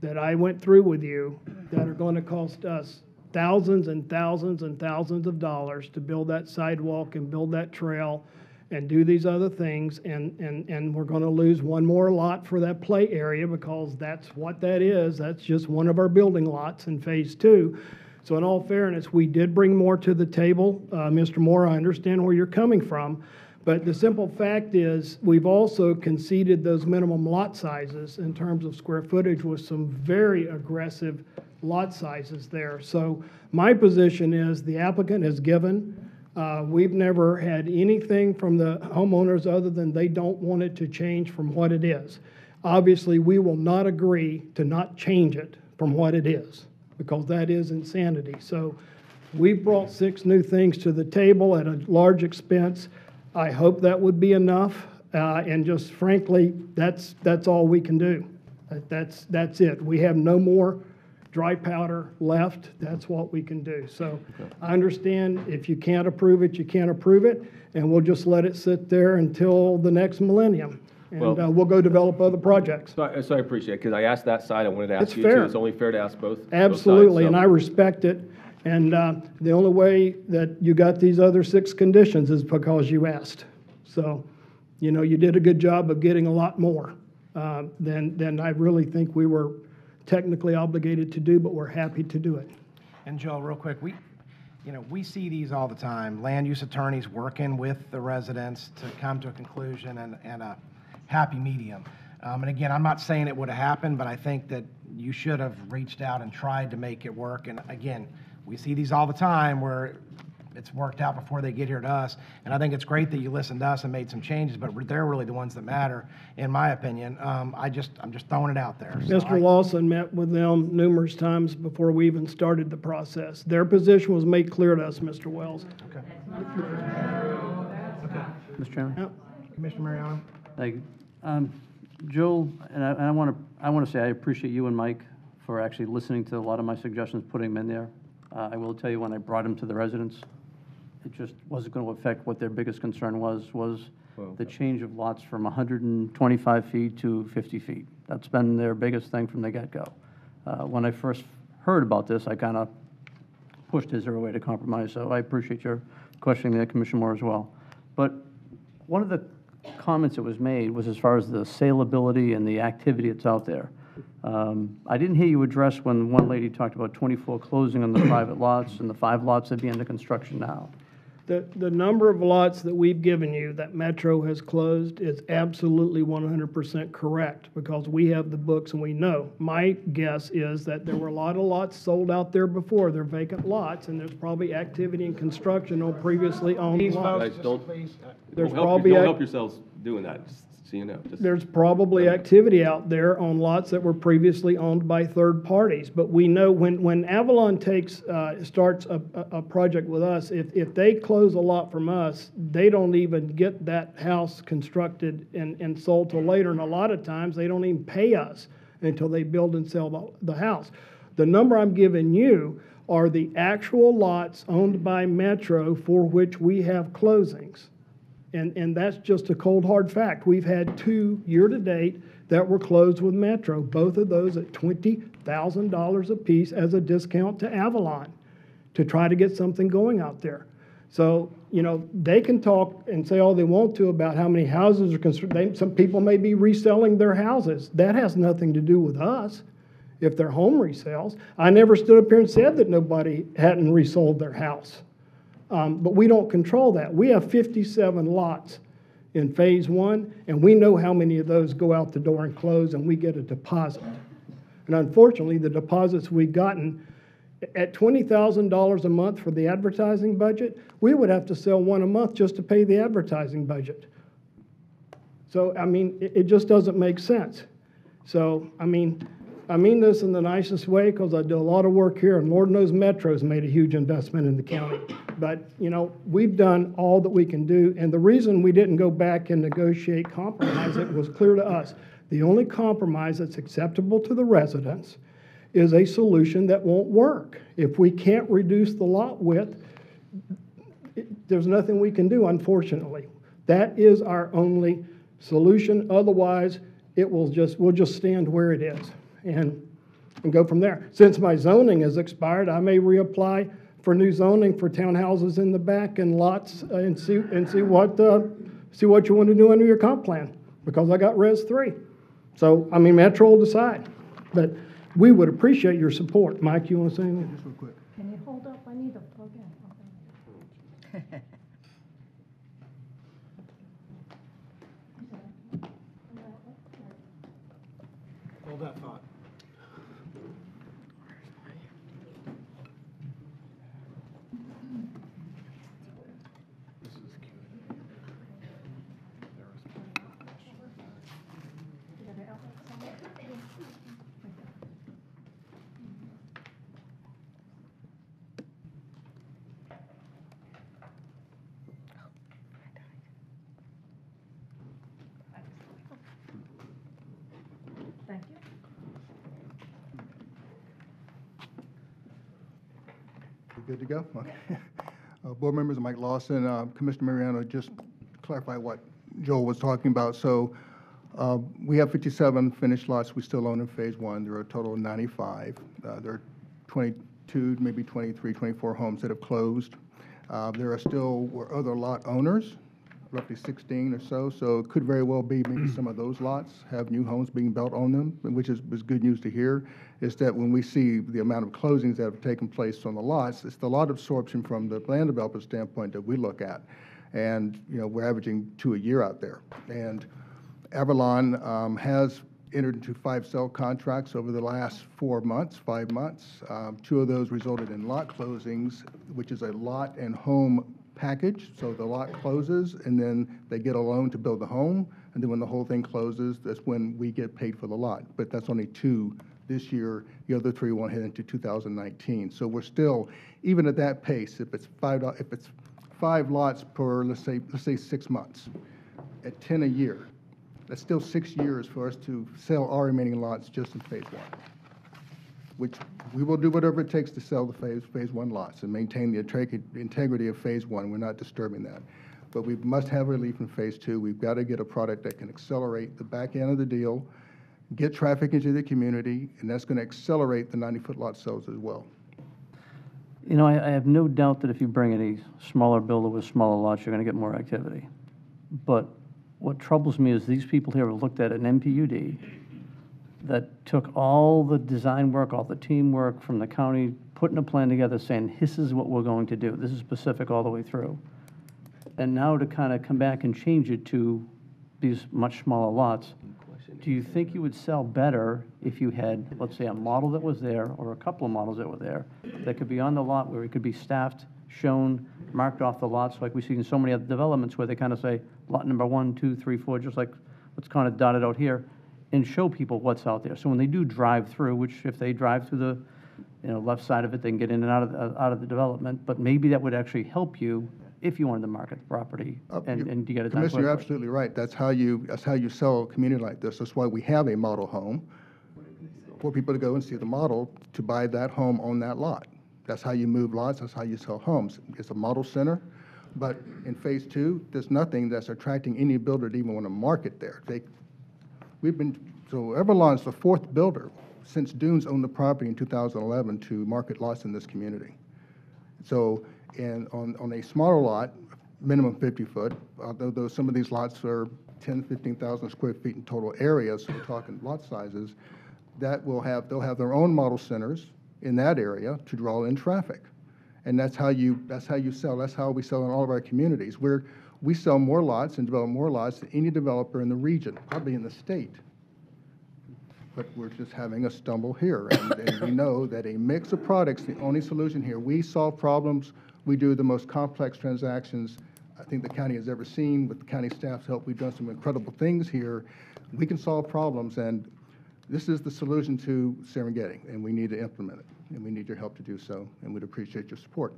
B: that I went through with you that are going to cost us thousands and thousands and thousands of dollars to build that sidewalk and build that trail and do these other things, and we're going to lose one more lot for that play area because that's what that is. That's just one of our building lots in Phase 2. So in all fairness, we did bring more to the table. Mr. Moore, I understand where you're coming from, but the simple fact is we've also conceded those minimum lot sizes in terms of square footage with some very aggressive lot sizes there. So my position is the applicant has given. We've never had anything from the homeowners other than they don't want it to change from what it is. Obviously, we will not agree to not change it from what it is, because that is insanity. So we've brought 6 new things to the table at a large expense. I hope that would be enough, and just frankly, that's all we can do. That's it. We have no more dry powder left. That's what we can do. So I understand if you can't approve it, you can't approve it, and we'll just let it sit there until the next millennium. And we'll go develop other projects.
K: So I appreciate it, because I asked that side. I wanted to ask
B: It's
K: you
B: fair.
K: too. It's only fair to ask both.
B: Absolutely,
K: both sides,
B: and I respect it. And the only way that you got these other 6 conditions is because you asked. So, you did a good job of getting a lot more than I really think we were technically obligated to do, but we're happy to do it.
L: And Joe, real quick, we see these all the time. Land use attorneys working with the residents to come to a conclusion and a happy medium. And again, I'm not saying it would have happened, but I think that you should have reached out and tried to make it work. And again, we see these all the time where it's worked out before they get here to us. And I think it's great that you listened to us and made some changes, but they're really the ones that matter, in my opinion. I'm just throwing it out there. So
B: Mr. Lawson met with them numerous times before we even started the process. Their position was made clear to us, Mr. Wells.
L: Okay.
A: Mr. Chairman?
L: Yep. Commissioner Mariano?
A: Thank you. Joel, and I want to say I appreciate you and Mike for actually listening to a lot of my suggestions, putting them in there. I will tell you, when I brought them to the residents, it just wasn't going to affect what their biggest concern was the change of lots from 125 feet to 50 feet. That's been their biggest thing from the get-go. When I first heard about this, I kind of pushed, is there a way to compromise? So I appreciate your questioning that, Commissioner Moore, as well. But one of the comments that was made was as far as the saleability and the activity that's out there. I didn't hear you address when one lady talked about 24 closing on the private lots and the 5 lots that be under construction now.
B: The number of lots that we've given you that Metro has closed is absolutely 100% correct, because we have the books and we know. My guess is that there were a lot of lots sold out there before. They're vacant lots, and there's probably activity and construction on previously owned lots.
K: Guys, don't help yourselves doing that, just so you know.
B: There's probably activity out there on lots that were previously owned by third parties. But we know when Avalon starts a project with us, if they close a lot from us, they don't even get that house constructed and sold till later. And a lot of times, they don't even pay us until they build and sell the house. The number I'm giving you are the actual lots owned by Metro for which we have closings. And that's just a cold, hard fact. We've had 2 year-to-date that were closed with Metro, both of those at $20,000 apiece as a discount to Avalon to try to get something going out there. So, they can talk and say all they want to about how many houses are constructed. Some people may be reselling their houses. That has nothing to do with us if they're home resales. I never stood up here and said that nobody hadn't resold their house. But we don't control that. We have 57 lots in phase 1, and we know how many of those go out the door and close, and we get a deposit. And unfortunately, the deposits we've gotten, at $20,000 a month for the advertising budget, we would have to sell one a month just to pay the advertising budget. So, it just doesn't make sense. So, I mean this in the nicest way, because I do a lot of work here, and Lord knows Metro's made a huge investment in the county. But, we've done all that we can do, and the reason we didn't go back and negotiate compromise, it was clear to us. The only compromise that's acceptable to the residents is a solution that won't work. If we can't reduce the lot width, there's nothing we can do, unfortunately. That is our only solution. Otherwise, we'll just stand where it is and go from there. Since my zoning has expired, I may reapply for new zoning for townhouses in the back and lots and see what you want to do under your comp plan, because I got Res 3. So, Metro will decide. But we would appreciate your support. Mike, you want to say anything? Just real quick.
R: Can you hold up? I need to plug in.
L: Hold that thought.
R: Thank you.
C: We good to go? Okay. Board members, Mike Lawson, Commissioner Mariano, just clarify what Joel was talking about. So we have 57 finished lots we still own in phase 1. There are a total of 95. There are 22, maybe 23, 24 homes that have closed. There are still other lot owners, roughly 16 or so. So it could very well be maybe some of those lots have new homes being built on them, which was good news to hear, is that when we see the amount of closings that have taken place on the lots, it's the lot absorption from the land developer standpoint that we look at. And, we're averaging 2 a year out there. And Avalon has entered into 5 sale contracts over the last 5 months. 2 of those resulted in lot closings, which is a lot and home package. So the lot closes, and then they get a loan to build the home. And then when the whole thing closes, that's when we get paid for the lot. But that's only 2 this year. The other 3 won't head into 2019. So we're still, even at that pace, if it's 5 lots per, let's say 6 months, at 10 a year, that's still 6 years for us to sell our remaining lots just in phase 1, which we will do whatever it takes to sell the phase 1 lots and maintain the integrity of phase 1. We're not disturbing that. But we must have relief in phase 2. We've got to get a product that can accelerate the back end of the deal, get traffic into the community, and that's going to accelerate the 90-foot lot sales as well.
A: I have no doubt that if you bring any smaller builder with smaller lots, you're going to get more activity. But what troubles me is these people here have looked at an MPUD that took all the design work, all the teamwork from the county, putting a plan together saying, this is what we're going to do. This is specific all the way through. and now to kind of come back and change it to these much smaller lots, do you think you would sell better if you had, let's say, a model that was there, or a couple of models that were there, that could be on the lot where it could be staffed, shown, marked off the lots, like we see in so many other developments where they kind of say, lot number 1, 2, 3, 4, just like what's kind of dotted out here, and show people what's out there. So when they do drive through, which if they drive through the left side of it, they can get in and out of the development, but maybe that would actually help you if you wanted to market the property and you get it done.
C: Commissioner, you're absolutely right. That's how you sell a community like this. That's why we have a model home, for people to go and see the model to buy that home on that lot. That's how you move lots. That's how you sell homes. It's a model center, but in phase 2, there's nothing that's attracting any builder to even want to market there. Everlawn's the 4th builder since Dunes owned the property in 2011 to market lots in this community. So, and on a smaller lot, minimum 50 foot, although some of these lots are 10, 15,000 square feet in total area, so we're talking lot sizes, they'll have their own model centers in that area to draw in traffic. And that's how you sell. That's how we sell in all of our communities. We sell more lots and develop more lots than any developer in the region, probably in the state. But we're just having a stumble here. And we know that a mix of products, the only solution here. We solve problems. We do the most complex transactions I think the county has ever seen. With the county staff's help, we've done some incredible things here. We can solve problems, and this is the solution to Serengeti, and we need to implement it, and we need your help to do so, and we'd appreciate your support.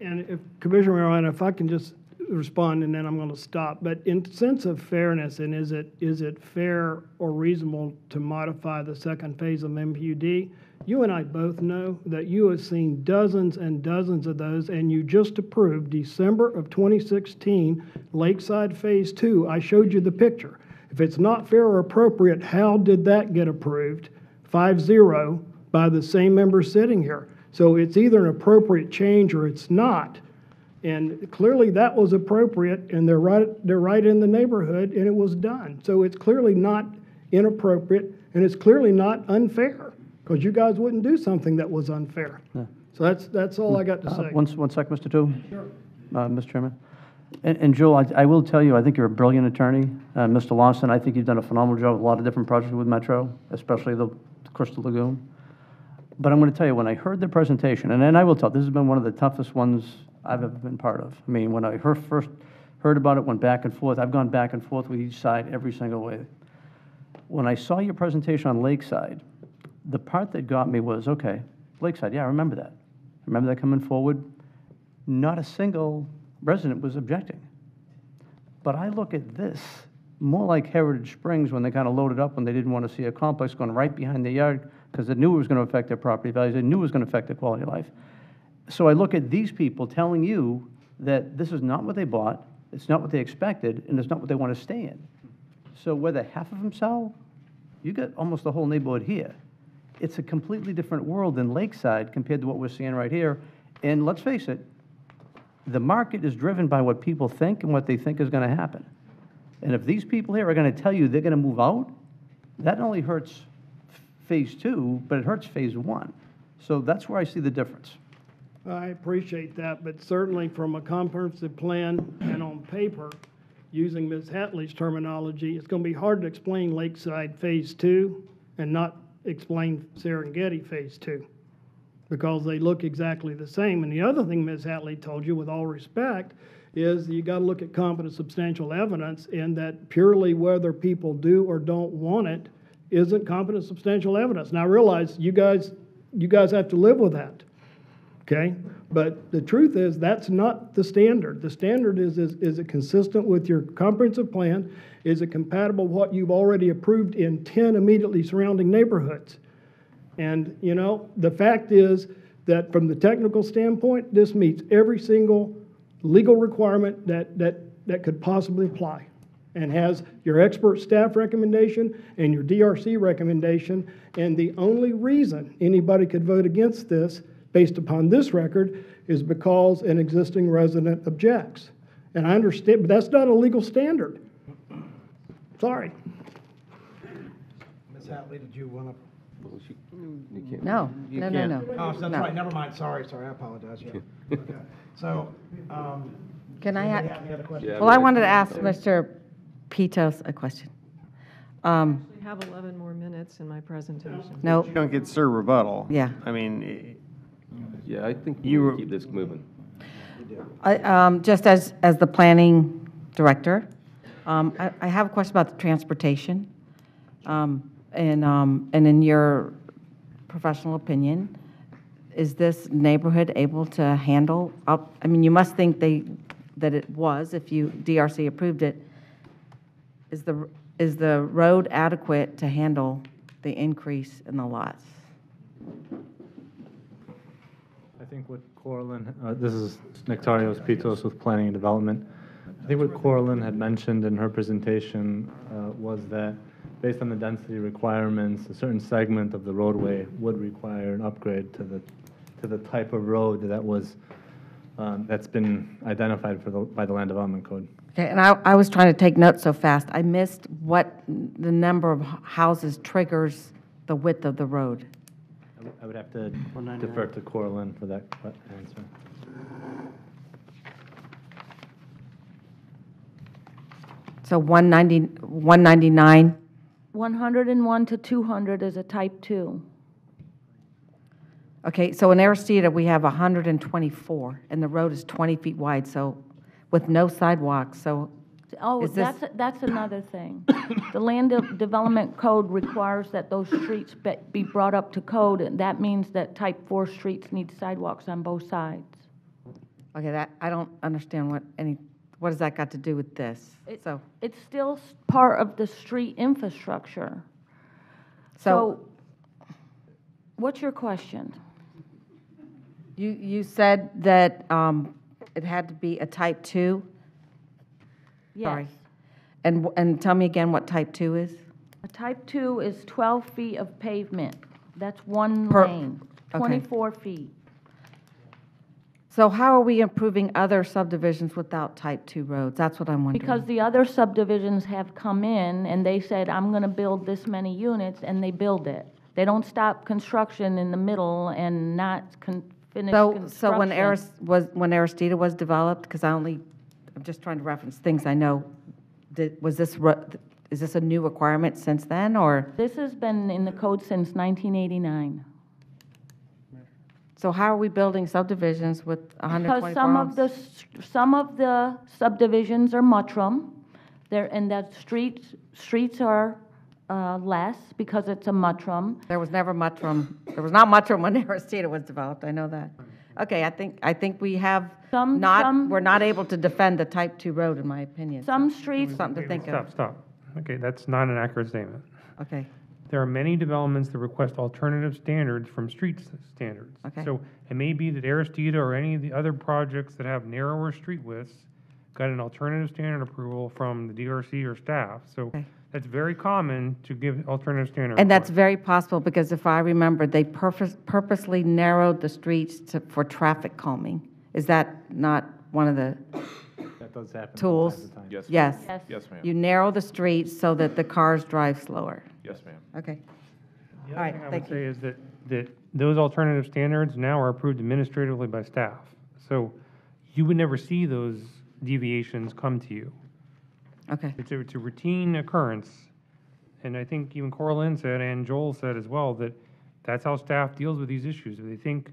B: And if Commissioner Mariano, if I can just respond, and then I'm going to stop. But in sense of fairness, and is it fair or reasonable to modify the second phase of MPUD? You and I both know that you have seen dozens and dozens of those, and you just approved December of 2016 Lakeside Phase 2. I showed you the picture. If it's not fair or appropriate, how did that get approved? 5-0 by the same member sitting here. So it's either an appropriate change or it's not. And clearly that was appropriate, and they're right in the neighborhood, and it was done. So it's clearly not inappropriate, and it's clearly not unfair, because you guys wouldn't do something that was unfair.
A: Yeah.
B: So that's all I got to say.
A: One sec, Mr. Tu.
B: Sure.
A: Mr. Chairman. And Joel, I will tell you, I think you're a brilliant attorney. Mr. Lawson, I think you've done a phenomenal job with a lot of different projects with Metro, especially the Crystal Lagoon. But I'm going to tell you, when I heard the presentation, and I will tell, this has been one of the toughest ones I've ever been part of. I mean, when I first heard about it, went back and forth. I've gone back and forth with each side every single way. When I saw your presentation on Lakeside, the part that got me was, okay, Lakeside, yeah, I remember that. I remember that coming forward. Not a single resident was objecting. But I look at this more like Heritage Springs when they kind of loaded up when they didn't want to see a complex going right behind their yard because they knew it was going to affect their property values. They knew it was going to affect their quality of life. So I look at these people telling you that this is not what they bought, it's not what they expected, and it's not what they want to stay in. So whether half of them sell, you got almost the whole neighborhood here. It's a completely different world than Lakeside compared to what we're seeing right here. And let's face it, the market is driven by what people think and what they think is going to happen. And if these people here are going to tell you they're going to move out, that not only hurts phase 2, but it hurts phase 1. So that's where I see the difference.
B: I appreciate that, but certainly from a comprehensive plan and on paper, using Ms. Hatley's terminology, it's going to be hard to explain Lakeside Phase 2 and not explain Serengeti Phase 2 because they look exactly the same. And the other thing Ms. Hatley told you, with all respect, is you got to look at competent substantial evidence, and that purely whether people do or don't want it isn't competent substantial evidence. Now I realize you guys have to live with that. Okay, but the truth is that's not the standard. The standard is it consistent with your comprehensive plan? Is it compatible with what you've already approved in 10 immediately surrounding neighborhoods? And, you know, the fact is that from the technical standpoint, this meets every single legal requirement that could possibly apply and has your expert staff recommendation and your DRC recommendation. And the only reason anybody could vote against this based upon this record is because an existing resident objects. And I understand, but that's not a legal standard. Sorry.
L: Ms. Hatley, did you want to?
Q: No.
L: Oh, that's right, never mind, sorry, I apologize, yeah. Okay. So,
H: Can I,
L: Anybody have any other questions?
H: well, I wanted to ask Mr. Pitos a question.
D: I have 11 more minutes in my presentation.
H: No.
J: You don't get sir rebuttal.
H: Yeah.
J: I mean,
K: Yeah, I think
J: You
K: we
J: were-
K: keep this moving.
H: Just as the planning director, I have a question about the transportation. And in your professional opinion, is this neighborhood able to handle up? I mean, you must think that it was, if you, DRC approved it. Is the road adequate to handle the increase in the lots?
N: I think what Corlin, this is Nectarios Pitos with Planning and Development. I think what Corlin had mentioned in her presentation was that based on the density requirements, a certain segment of the roadway would require an upgrade to the type of road that was that's been identified by the Land Development Code.
H: Okay, and I was trying to take notes so fast. I missed what the number of houses triggers the width of the road.
N: I would have to defer to Corlin for that answer.
H: So 199?
W: 101 to 200 is a type 2.
H: Okay, so in Aristida, we have 124, and the road is 20 feet wide, so with no sidewalks, so
W: Oh,
H: is this...
W: that's another thing. The Land Development Code requires that those streets be brought up to code, and that means that type 4 streets need sidewalks on both sides.
H: Okay, that, I don't understand what does that got to do with this?
W: It's still part of the street infrastructure. So what's your question?
H: You said that it had to be a type 2?
W: Yes.
H: Sorry. And tell me again what type 2 is?
W: A type 2 is 12 feet of pavement. That's one
H: Per-
W: lane,
H: okay.
W: 24 feet.
H: So how are we improving other subdivisions without type 2 roads? That's what I'm wondering.
W: Because the other subdivisions have come in and they said, I'm going to build this many units, and they build it. They don't stop construction in the middle and not finish construction.
H: So when Aristida was developed, because I'm just trying to reference things I know, is this a new requirement since then, or?
W: This has been in the code since 1989.
H: So how are we building subdivisions with 124
W: Because
H: homes?
W: some of the subdivisions are muttrum, and that streets are less because it's a muttrum.
H: There was never muttrum. There was not muttrum when Aristida was developed. I know that. Okay, I think we have we're not able to defend the type 2 road, in my opinion.
W: Some streets.
H: Something to think of.
I: Stop. Okay, that's not an accurate statement.
H: Okay.
I: There are many developments that request alternative standards from street standards.
H: Okay.
I: So it may be that Aristida or any of the other projects that have narrower street widths got an alternative standard approval from the DRC or staff. So that's very common to give alternative standard.
H: And that's very possible, because if I remember, they purposely narrowed the streets for traffic calming. Is that not one of the
N: That does happen
H: tools?
N: from time to time.
K: Yes.
H: Yes.
K: Yes. Yes, ma'am.
H: You narrow the streets so that the cars drive slower.
K: Yes, ma'am.
H: Okay.
I: The
H: All
I: other
H: right,
I: thing I would
H: thank
I: say
H: you.
I: is that those alternative standards now are approved administratively by staff. So you would never see those deviations come to you.
H: Okay.
I: It's a routine occurrence. And I think even Corlin said, and Joel said as well, that that's how staff deals with these issues. If they think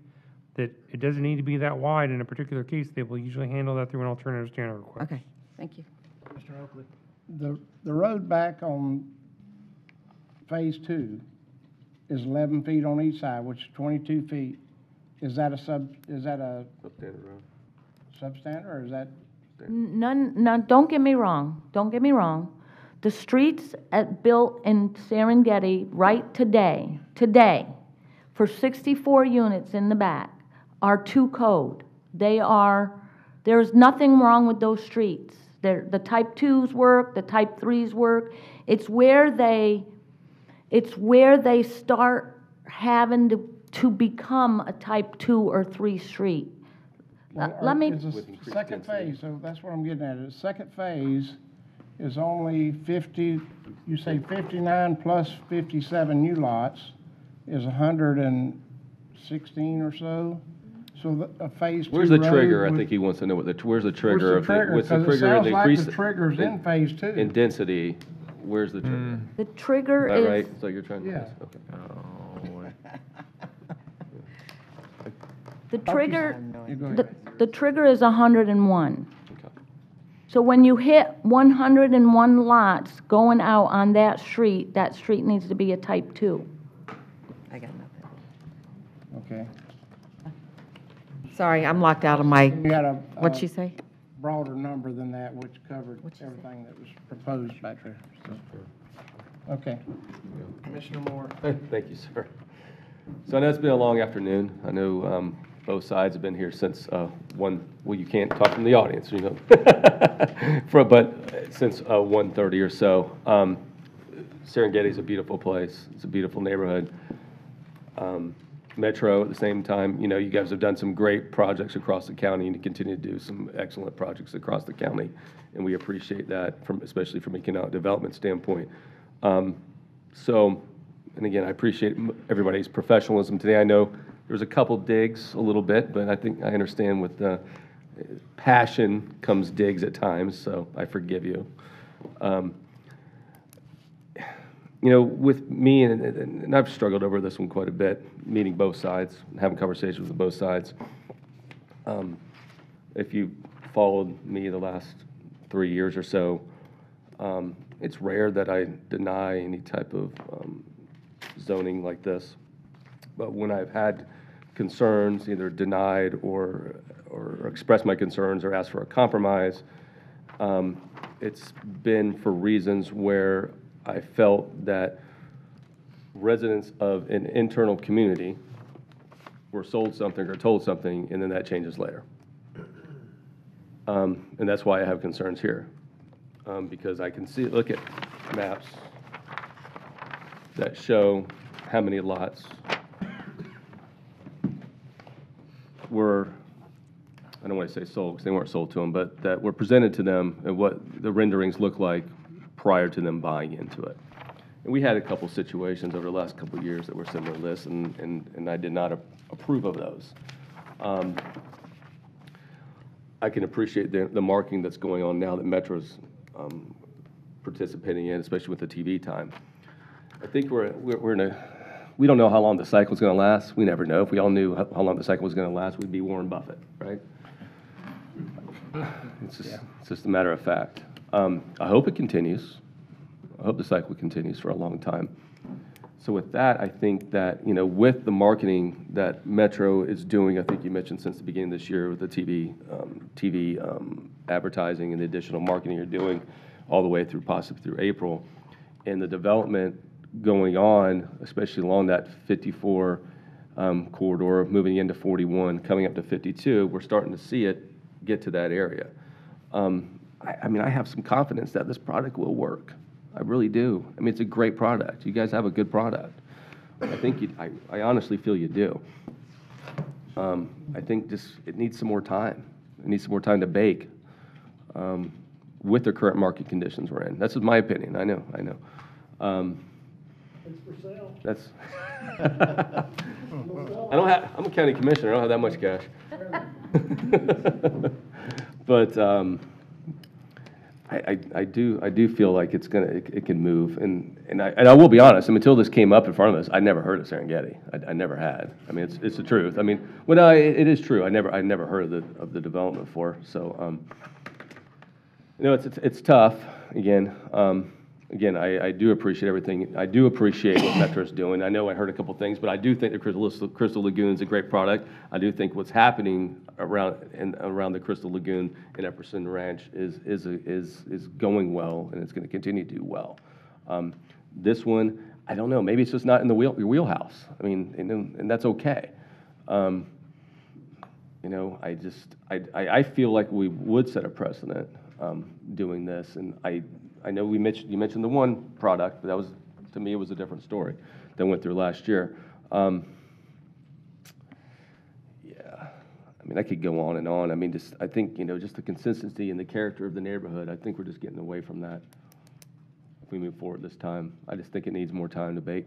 I: that it doesn't need to be that wide in a particular case, they will usually handle that through an alternative standard request.
H: Okay, thank you.
L: Mr. Oakley.
X: The road back on Phase 2 is 11 feet on each side, which is 22 feet. Is that a substandard or is that?
W: None, don't get me wrong. Don't get me wrong. The streets built in Serengeti right today, for 64 units in the back, are to code. There's nothing wrong with those streets. The type 2s work, the type 3s work. It's where they start having to become a type 2 or 3 street. Let me.
X: It's a second phase, so that's what I'm getting at. The second phase is only 50, you say 59 plus 57 new lots is 116 or so. So a phase 2
K: Where's the
X: road
K: trigger? I
X: would-
K: think he wants to know where's the trigger of the, what's the
X: Because it
K: trigger in
X: sounds
K: the
X: like
K: increase
X: the trigger's in phase 2.
K: in density? Where's the trigger?
W: The trigger
K: Is that
W: is.
K: right? Is that what you're trying to
X: Yeah.
K: Okay.
W: The trigger,
X: You go ahead.
W: the trigger is 101. So when you hit 101 lots going out on that street needs to be a type 2.
H: I got nothing.
X: Okay.
H: Sorry, I'm locked out of my,
X: You had a.
H: what'd she say?
X: Broader number than that, which covered everything that was proposed back there. So- Okay. Commissioner Moore.
K: Thank you, sir. So I know it's been a long afternoon. I know both sides have been here since well, you can't talk from the audience, you know, but since 1:30 or so. Serengeti's a beautiful place. It's a beautiful neighborhood. Metro at the same time, you know, you guys have done some great projects across the county and you continue to do some excellent projects across the county, and we appreciate that, especially from an economic development standpoint. So, and again, I appreciate everybody's professionalism today. I know there was a couple digs a little bit, but I think I understand with the passion comes digs at times, so I forgive you. You know, with me, and I've struggled over this one quite a bit, meeting both sides, having conversations with both sides. If you followed me the last 3 years or so, it's rare that I deny any type of zoning like this. But when I've had concerns, either denied or expressed my concerns or asked for a compromise, it's been for reasons where I felt that residents of an internal community were sold something or told something, and then that changes later. And that's why I have concerns here, because I can see, look at maps that show how many lots were, I don't want to say sold, because they weren't sold to them, but that were presented to them and what the renderings look like prior to them buying into it. And we had a couple situations over the last couple of years that were similar to this, and I did not approve of those. I can appreciate the marketing that's going on now that Metro's participating in, especially with the TV time. I think we're in a, we don't know how long the cycle's going to last. We never know. If we all knew how long the cycle was going to last, we'd be Warren Buffett, right? It's just a matter of fact. I hope it continues. I hope the cycle continues for a long time. So with that, I think that, you know, with the marketing that Metro is doing, I think you mentioned since the beginning of this year with the TV advertising and the additional marketing you're doing all the way through possibly through April, and the development going on, especially along that 54 corridor, moving into 41, coming up to 52, we're starting to see it get to that area. I mean, I have some confidence that this product will work. I really do. I mean, it's a great product. You guys have a good product. I think I honestly feel you do. I think just it needs some more time. It needs some more time to bake with the current market conditions we're in. That's just my opinion. I know.
B: It's for sale.
K: That's. I'm a county commissioner. I don't have that much cash. But I do feel like it can move, and I will be honest. Until this came up in front of us, I never heard of Serengeti. I never had. I mean, it's the truth. I mean, it is true. I never heard of the development before. So, you know, it's tough. Again, I do appreciate everything. I do appreciate what Metro's doing. I know I heard a couple things, but I do think the Crystal Lagoon is a great product. I do think what's happening around the Crystal Lagoon and Epperson Ranch is going well, and it's going to continue to do well. This one, I don't know. Maybe it's just not in your wheelhouse. I mean, and that's okay. You know, I feel like we would set a precedent doing this, and I know you mentioned the one product, but that was, to me, it was a different story that went through last year. Yeah, I mean, I could go on and on. I mean, I think, you know, just the consistency and the character of the neighborhood, I think we're just getting away from that if we move forward this time. I just think it needs more time to bake.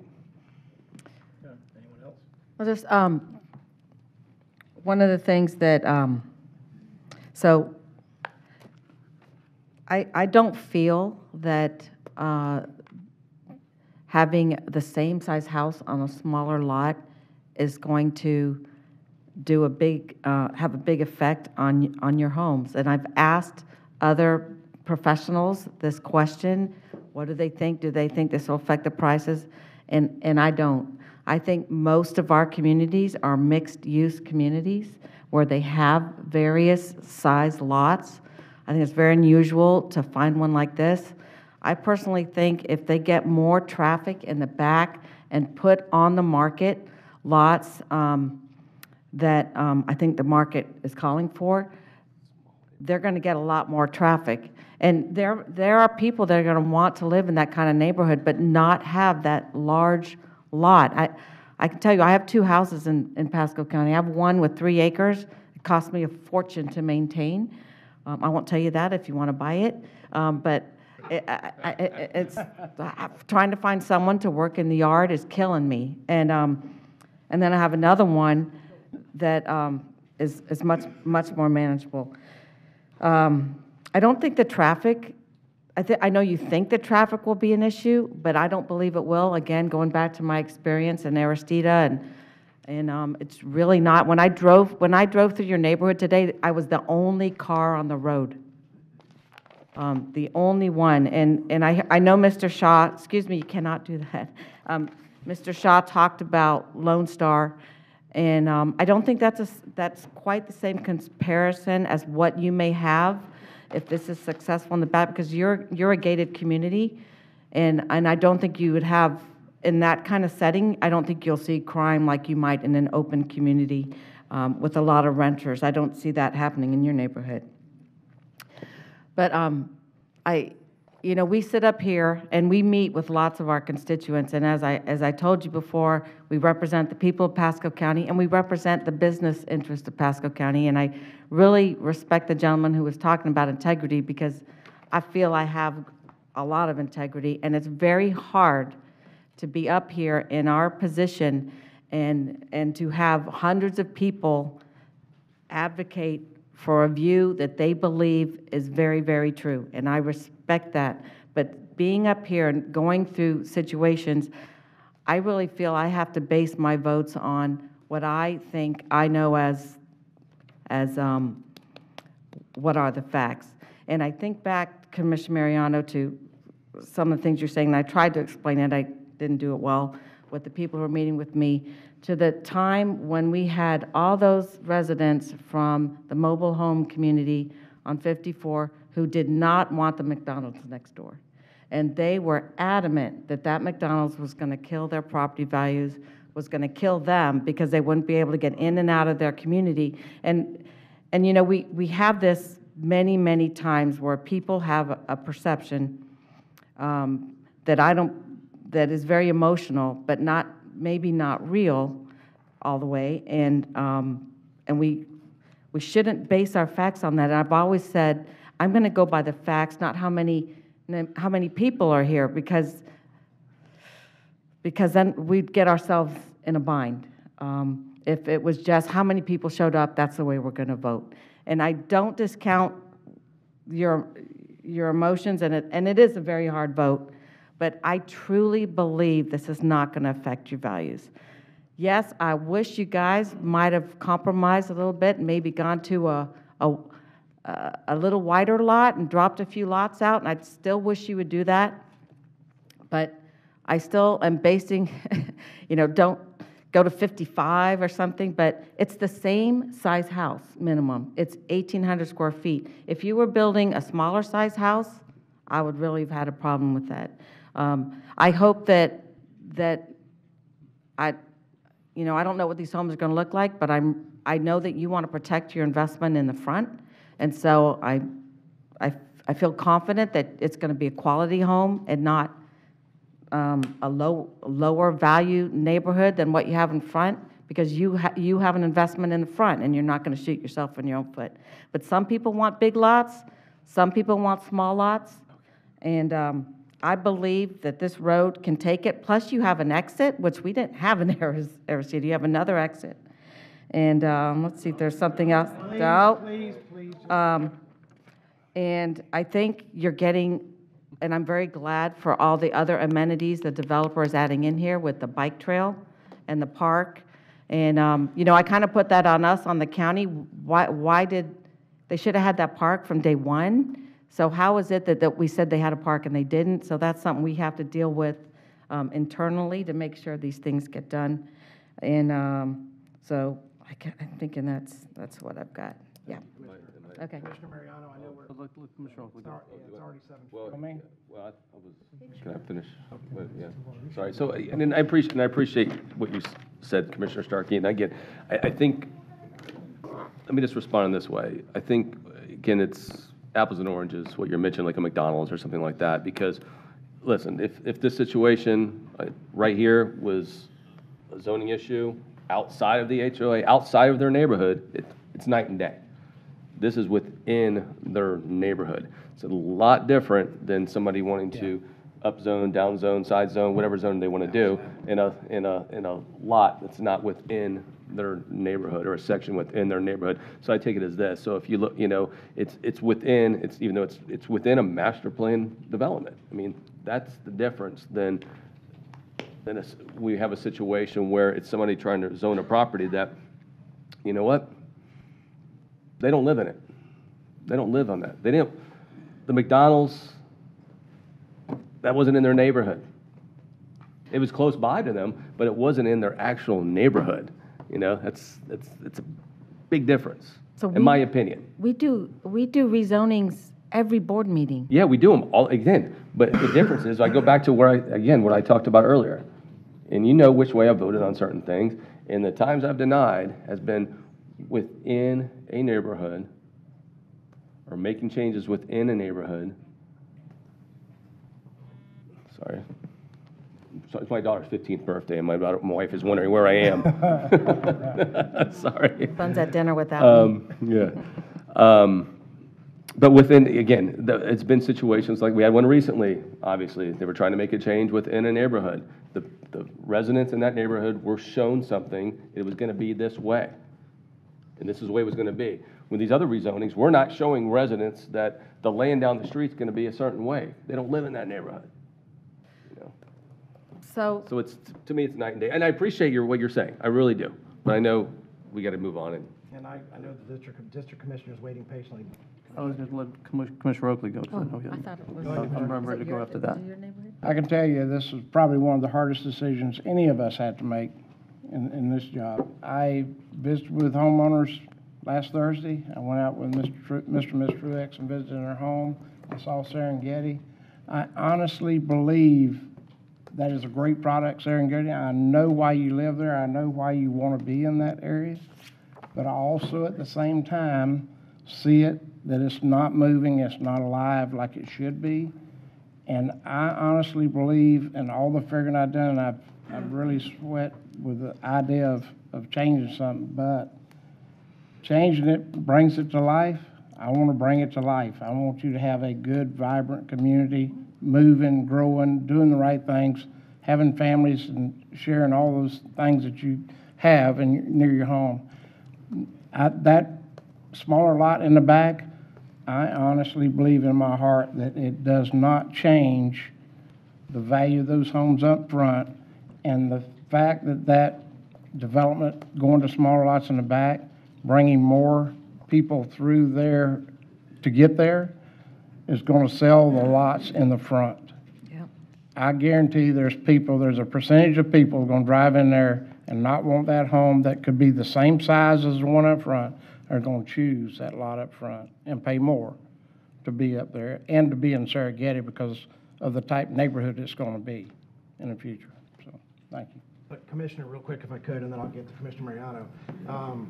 X: Anyone else?
H: Well, just, one of the things that, so I don't feel that having the same size house on a smaller lot is going to do a big, have a big effect on your homes. And I've asked other professionals this question, what do they think? Do they think this will affect the prices? And I don't. I think most of our communities are mixed-use communities where they have various size lots. I think it's very unusual to find one like this. I personally think if they get more traffic in the back and put on the market lots that I think the market is calling for, they're going to get a lot more traffic. And there are people that are going to want to live in that kind of neighborhood but not have that large lot. I can tell you, I have 2 houses in Pasco County. I have one with 3 acres. It cost me a fortune to maintain. I won't tell you that if you want to buy it, but it's trying to find someone to work in the yard is killing me. And then I have another one that is much more manageable. I don't think the traffic, I know you think the traffic will be an issue, but I don't believe it will. Again, going back to my experience in Aristida, and it's really not. When I drove through your neighborhood today, I was the only car on the road, the only one. And I know Mr. Shaw. Excuse me, you cannot do that. Mr. Shaw talked about Lone Star, and I don't think that's quite the same comparison as what you may have if this is successful in the back, because you're a gated community, and I don't think you would have, in that kind of setting, I don't think you'll see crime like you might in an open community with a lot of renters. I don't see that happening in your neighborhood. But we sit up here and we meet with lots of our constituents, and as I told you before, we represent the people of Pasco County and we represent the business interest of Pasco County. And I really respect the gentleman who was talking about integrity, because I feel I have a lot of integrity, and it's very hard to be up here in our position and to have hundreds of people advocate for a view that they believe is very, very true, and I respect that. But being up here and going through situations, I really feel I have to base my votes on what I think I know as what are the facts. And I think back, Commissioner Mariano, to some of the things you're saying, and I tried to explain it, I didn't do it well, with the people who were meeting with me, to the time when we had all those residents from the mobile home community on 54 who did not want the McDonald's next door. And they were adamant that that McDonald's was going to kill their property values, was going to kill them, because they wouldn't be able to get in and out of their community. And we have this many, many times where people have a perception that is very emotional, but maybe not real all the way. And we shouldn't base our facts on that. And I've always said, I'm going to go by the facts, not how many people are here, because then we'd get ourselves in a bind. If it was just how many people showed up, that's the way we're going to vote. And I don't discount your emotions, and it is a very hard vote, but I truly believe this is not going to affect your values. Yes, I wish you guys might have compromised a little bit and maybe gone to a little wider lot and dropped a few lots out, and I still wish you would do that. But I still am basing, don't go to 55 or something, but it's the same size house minimum. It's 1,800 square feet. If you were building a smaller size house, I would really have had a problem with that. I hope that I don't know what these homes are going to look like, but I know that you want to protect your investment in the front, and so I feel confident that it's going to be a quality home and not a lower value neighborhood than what you have in front, because you have an investment in the front and you're not going to shoot yourself in your own foot. But some people want big lots, some people want small lots, and I believe that this road can take it. Plus, you have an exit, which we didn't have in Aristida. You have another exit. And let's see if there's something else.
X: Please, please.
H: And I think you're getting, and I'm very glad for all the other amenities the developer is adding in here with the bike trail and the park. And, I kind of put that on us, on the county. Why did, they should have had that park from day one. So how is it that we said they had a park and they didn't? So that's something we have to deal with internally to make sure these things get done. And so I'm thinking that's what I've got. Yeah. Okay.
L: Commissioner Mariano, I know we're,
A: Commissioner Oakley, go.
L: it's already 7:50.
K: Well,
L: I mean,
K: well, can I finish? Yeah, sorry. So, and I appreciate what you said, Commissioner Starkey, and I think, let me just respond in this way. I think, again, it's apples and oranges, what you're mentioning, like a McDonald's or something like that, because, listen, if this situation right here was a zoning issue outside of the HOA, outside of their neighborhood, it's night and day. This is within their neighborhood. It's a lot different than somebody wanting to up zone, down zone, side zone, whatever zone they want to do in a lot that's not within their neighborhood or a section within their neighborhood. So I take it as this. So if you look, it's within, even though it's within a master plan development. I mean, that's the difference than we have a situation where it's somebody trying to zone a property that, you know what? They don't live in it. They don't live on that. The McDonald's, that wasn't in their neighborhood. It was close by to them, but it wasn't in their actual neighborhood. It's a big difference, in my opinion.
H: We do rezonings every board meeting.
K: Yeah, we do them all, again, but the difference is, I go back to what I talked about earlier. And you know which way I voted on certain things, and the times I've denied has been within a neighborhood or making changes within a neighborhood. Sorry. So it's my daughter's 15th birthday, and my wife is wondering where I am. Sorry.
H: Son's at dinner without me.
K: Yeah. But within, again, it's been situations like we had one recently, obviously. They were trying to make a change within a neighborhood. The residents in that neighborhood were shown something. It was going to be this way. And this is the way it was going to be. With these other rezonings, we're not showing residents that the land down the street is going to be a certain way. They don't live in that neighborhood.
H: So
K: it's, to me, it's night and day. And I appreciate what you're saying. I really do. But I know we got to move on.
L: and I know the district commissioner is waiting patiently.
A: I was going to let Commissioner Oakley go.
H: I thought it was.
A: I'm ready to go after that.
X: I can tell you, this is probably one of the hardest decisions any of us had to make in this job. I visited with homeowners last Thursday. I went out with Mr. and Ms. Truex and visited their home. I saw Serengeti. I honestly believe that is a great product, Serengeti. I know why you live there. I know why you want to be in that area. But I also, at the same time, see it, that it's not moving, it's not alive like it should be. And I honestly believe, in all the figuring I've done, I've really sweat with the idea of changing something, but changing it brings it to life. I want to bring it to life. I want you to have a good, vibrant community, moving, growing, doing the right things, having families and sharing all those things that you have near your home. That smaller lot in the back, I honestly believe in my heart that it does not change the value of those homes up front, and the fact that development going to smaller lots in the back, bringing more people through there to get there, is going to sell the lots in the front.
H: Yep.
X: I guarantee there's a percentage of people going to drive in there and not want that home that could be the same size as the one up front, are going to choose that lot up front and pay more to be up there and to be in Serengeti because of the type neighborhood it's going to be in the future. So, thank you.
L: But Commissioner, real quick, if I could, and then I'll get to Commissioner Mariano.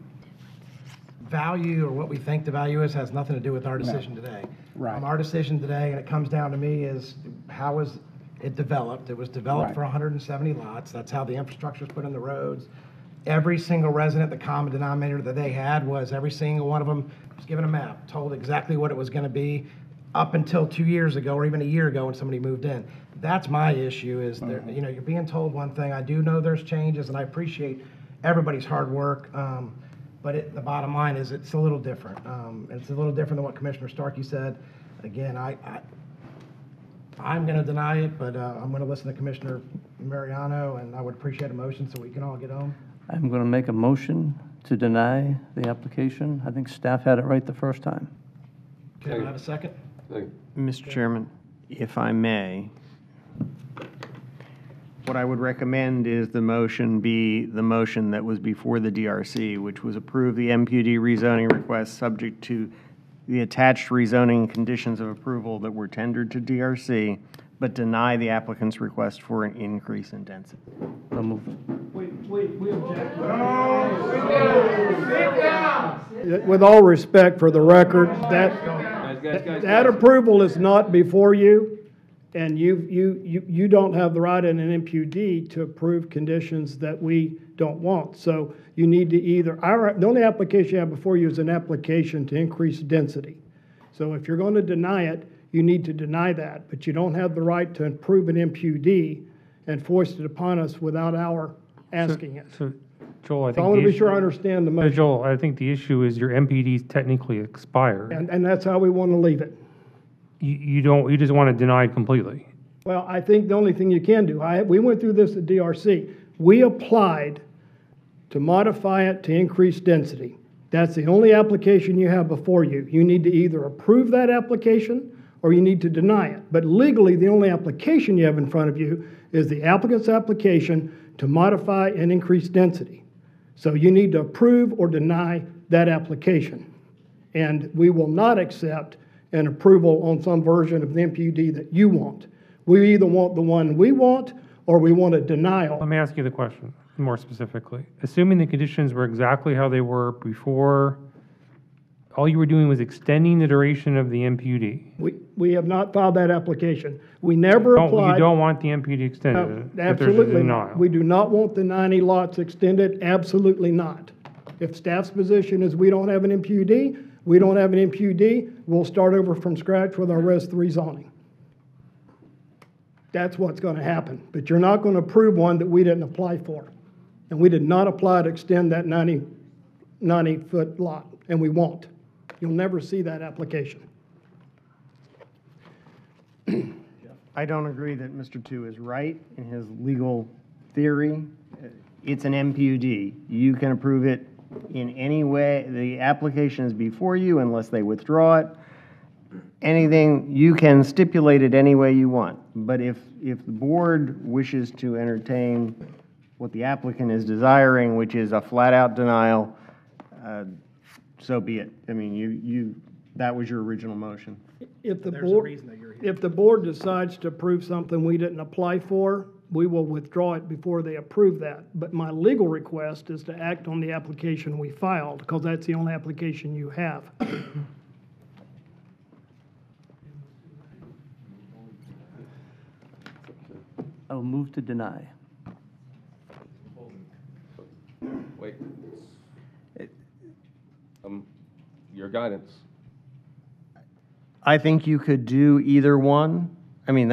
L: Value, or what we think the value is, has nothing to do with our decision today.
X: Right.
L: Our decision today, and it comes down to me, is how is it developed? It was developed for 170 lots. That's how the infrastructure was put in the roads. Every single resident, the common denominator that they had was every single one of them was given a map, told exactly what it was going to be up until 2 years ago or even a year ago when somebody moved in. That's my issue is, you're being told one thing. I do know there's changes, and I appreciate everybody's hard work. But the bottom line is it's a little different. It's a little different than what Commissioner Starkey said. Again, I'm going to deny it, but I'm going to listen to Commissioner Mariano, and I would appreciate a motion so we can all get home.
A: I'm going to make a motion to deny the application. I think staff had it right the first time.
L: Can I have a second?
J: Mr. Chairman, if I may, what I would recommend is the motion be the motion that was before the DRC, which was approve the MPUD rezoning request subject to the attached rezoning conditions of approval that were tendered to DRC, but deny the applicant's request for an increase in density.
A: So move.
B: We object. With all respect for the record, that approval is not before you, and you don't have the right in an MPUD to approve conditions that we don't want. So you need to either, the only application you have before you is an application to increase density. So if you're going to deny it, you need to deny that, but you don't have the right to approve an MPUD and force it upon us without our asking it.
M: So, Joel, I
B: So I
M: think
B: want
M: the
B: to be
M: issue,
B: sure I understand the motion.
M: Joel, I think the issue is your MPD's technically expired.
B: And that's how we want to leave it.
M: You just want to deny it completely.
B: Well, I think the only thing you can do, we went through this at DRC. We applied to modify it to increase density. That's the only application you have before you. You need to either approve that application or you need to deny it. But legally, the only application you have in front of you is the applicant's application to modify and increase density. So you need to approve or deny that application. And we will not accept an approval on some version of the MPUD that you want. We either want the one we want or we want a denial.
M: Let me ask you the question more specifically. Assuming the conditions were exactly how they were before, all you were doing was extending the duration of the MPUD.
B: We have not filed that application. We never applied.
M: You don't want the MPUD extended?
B: No, absolutely not. We do not want the 90 lots extended, absolutely not. If staff's position is we don't have an MPUD, we don't have an MPUD, we'll start over from scratch with our Res 3 zoning. That's what's going to happen. But you're not going to approve one that we didn't apply for. And we did not apply to extend that 90-foot lot, and we won't. You'll never see that application.
J: I don't agree that Mr. Tu is right in his legal theory. It's an MPUD. You can approve it in any way. The application is before you unless they withdraw it. Anything, you can stipulate it any way you want. But if the board wishes to entertain what the applicant is desiring, which is a flat-out denial, so be it. I mean, that was your original motion.
B: If the board decides to approve something we didn't apply for, we will withdraw it before they approve that. But my legal request is to act on the application we filed, because that's the only application you have.
A: I will move to deny.
K: Wait. Your guidance.
J: I think you could do either one. I mean,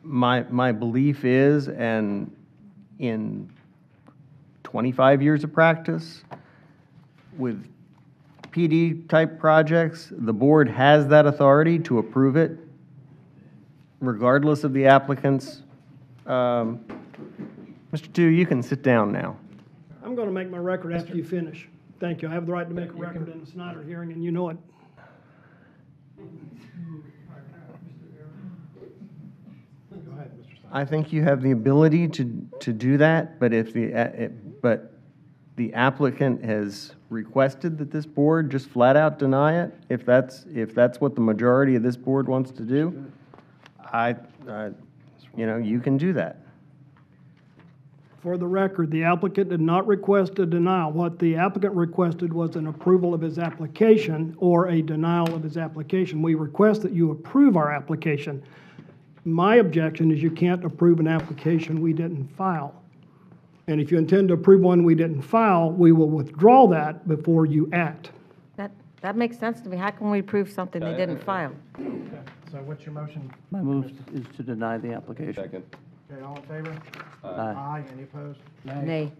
J: my belief is, and in 25 years of practice with PD-type projects, the board has that authority to approve it regardless of the applicant's. Mr. Tu, you can sit down now.
B: I'm going to make my record after you finish. Thank you. I have the right to make a record in the Snyder hearing, and you know it.
J: I think you have the ability to do that, but if the applicant has requested that this board just flat out deny it, if that's what the majority of this board wants to do, you can do that.
B: For the record, the applicant did not request a denial. What the applicant requested was an approval of his application or a denial of his application. We request that you approve our application. My objection is you can't approve an application we didn't file. And if you intend to approve one we didn't file, we will withdraw that before you act.
H: That makes sense to me. How can we approve something they didn't file?
L: Okay, so what's your motion?
A: My move is to deny the application.
K: Second.
L: Okay, all in favor?
A: Aye.
L: Any opposed?
H: Nay.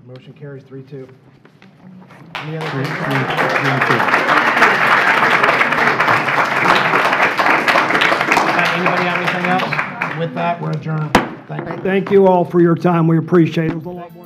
L: Motion carries 3-2. Any other
M: Three,
L: things? Anybody have anything else? With that, we're adjourned. Thank you.
B: Thank you all for your time. We appreciate it. It was a lot more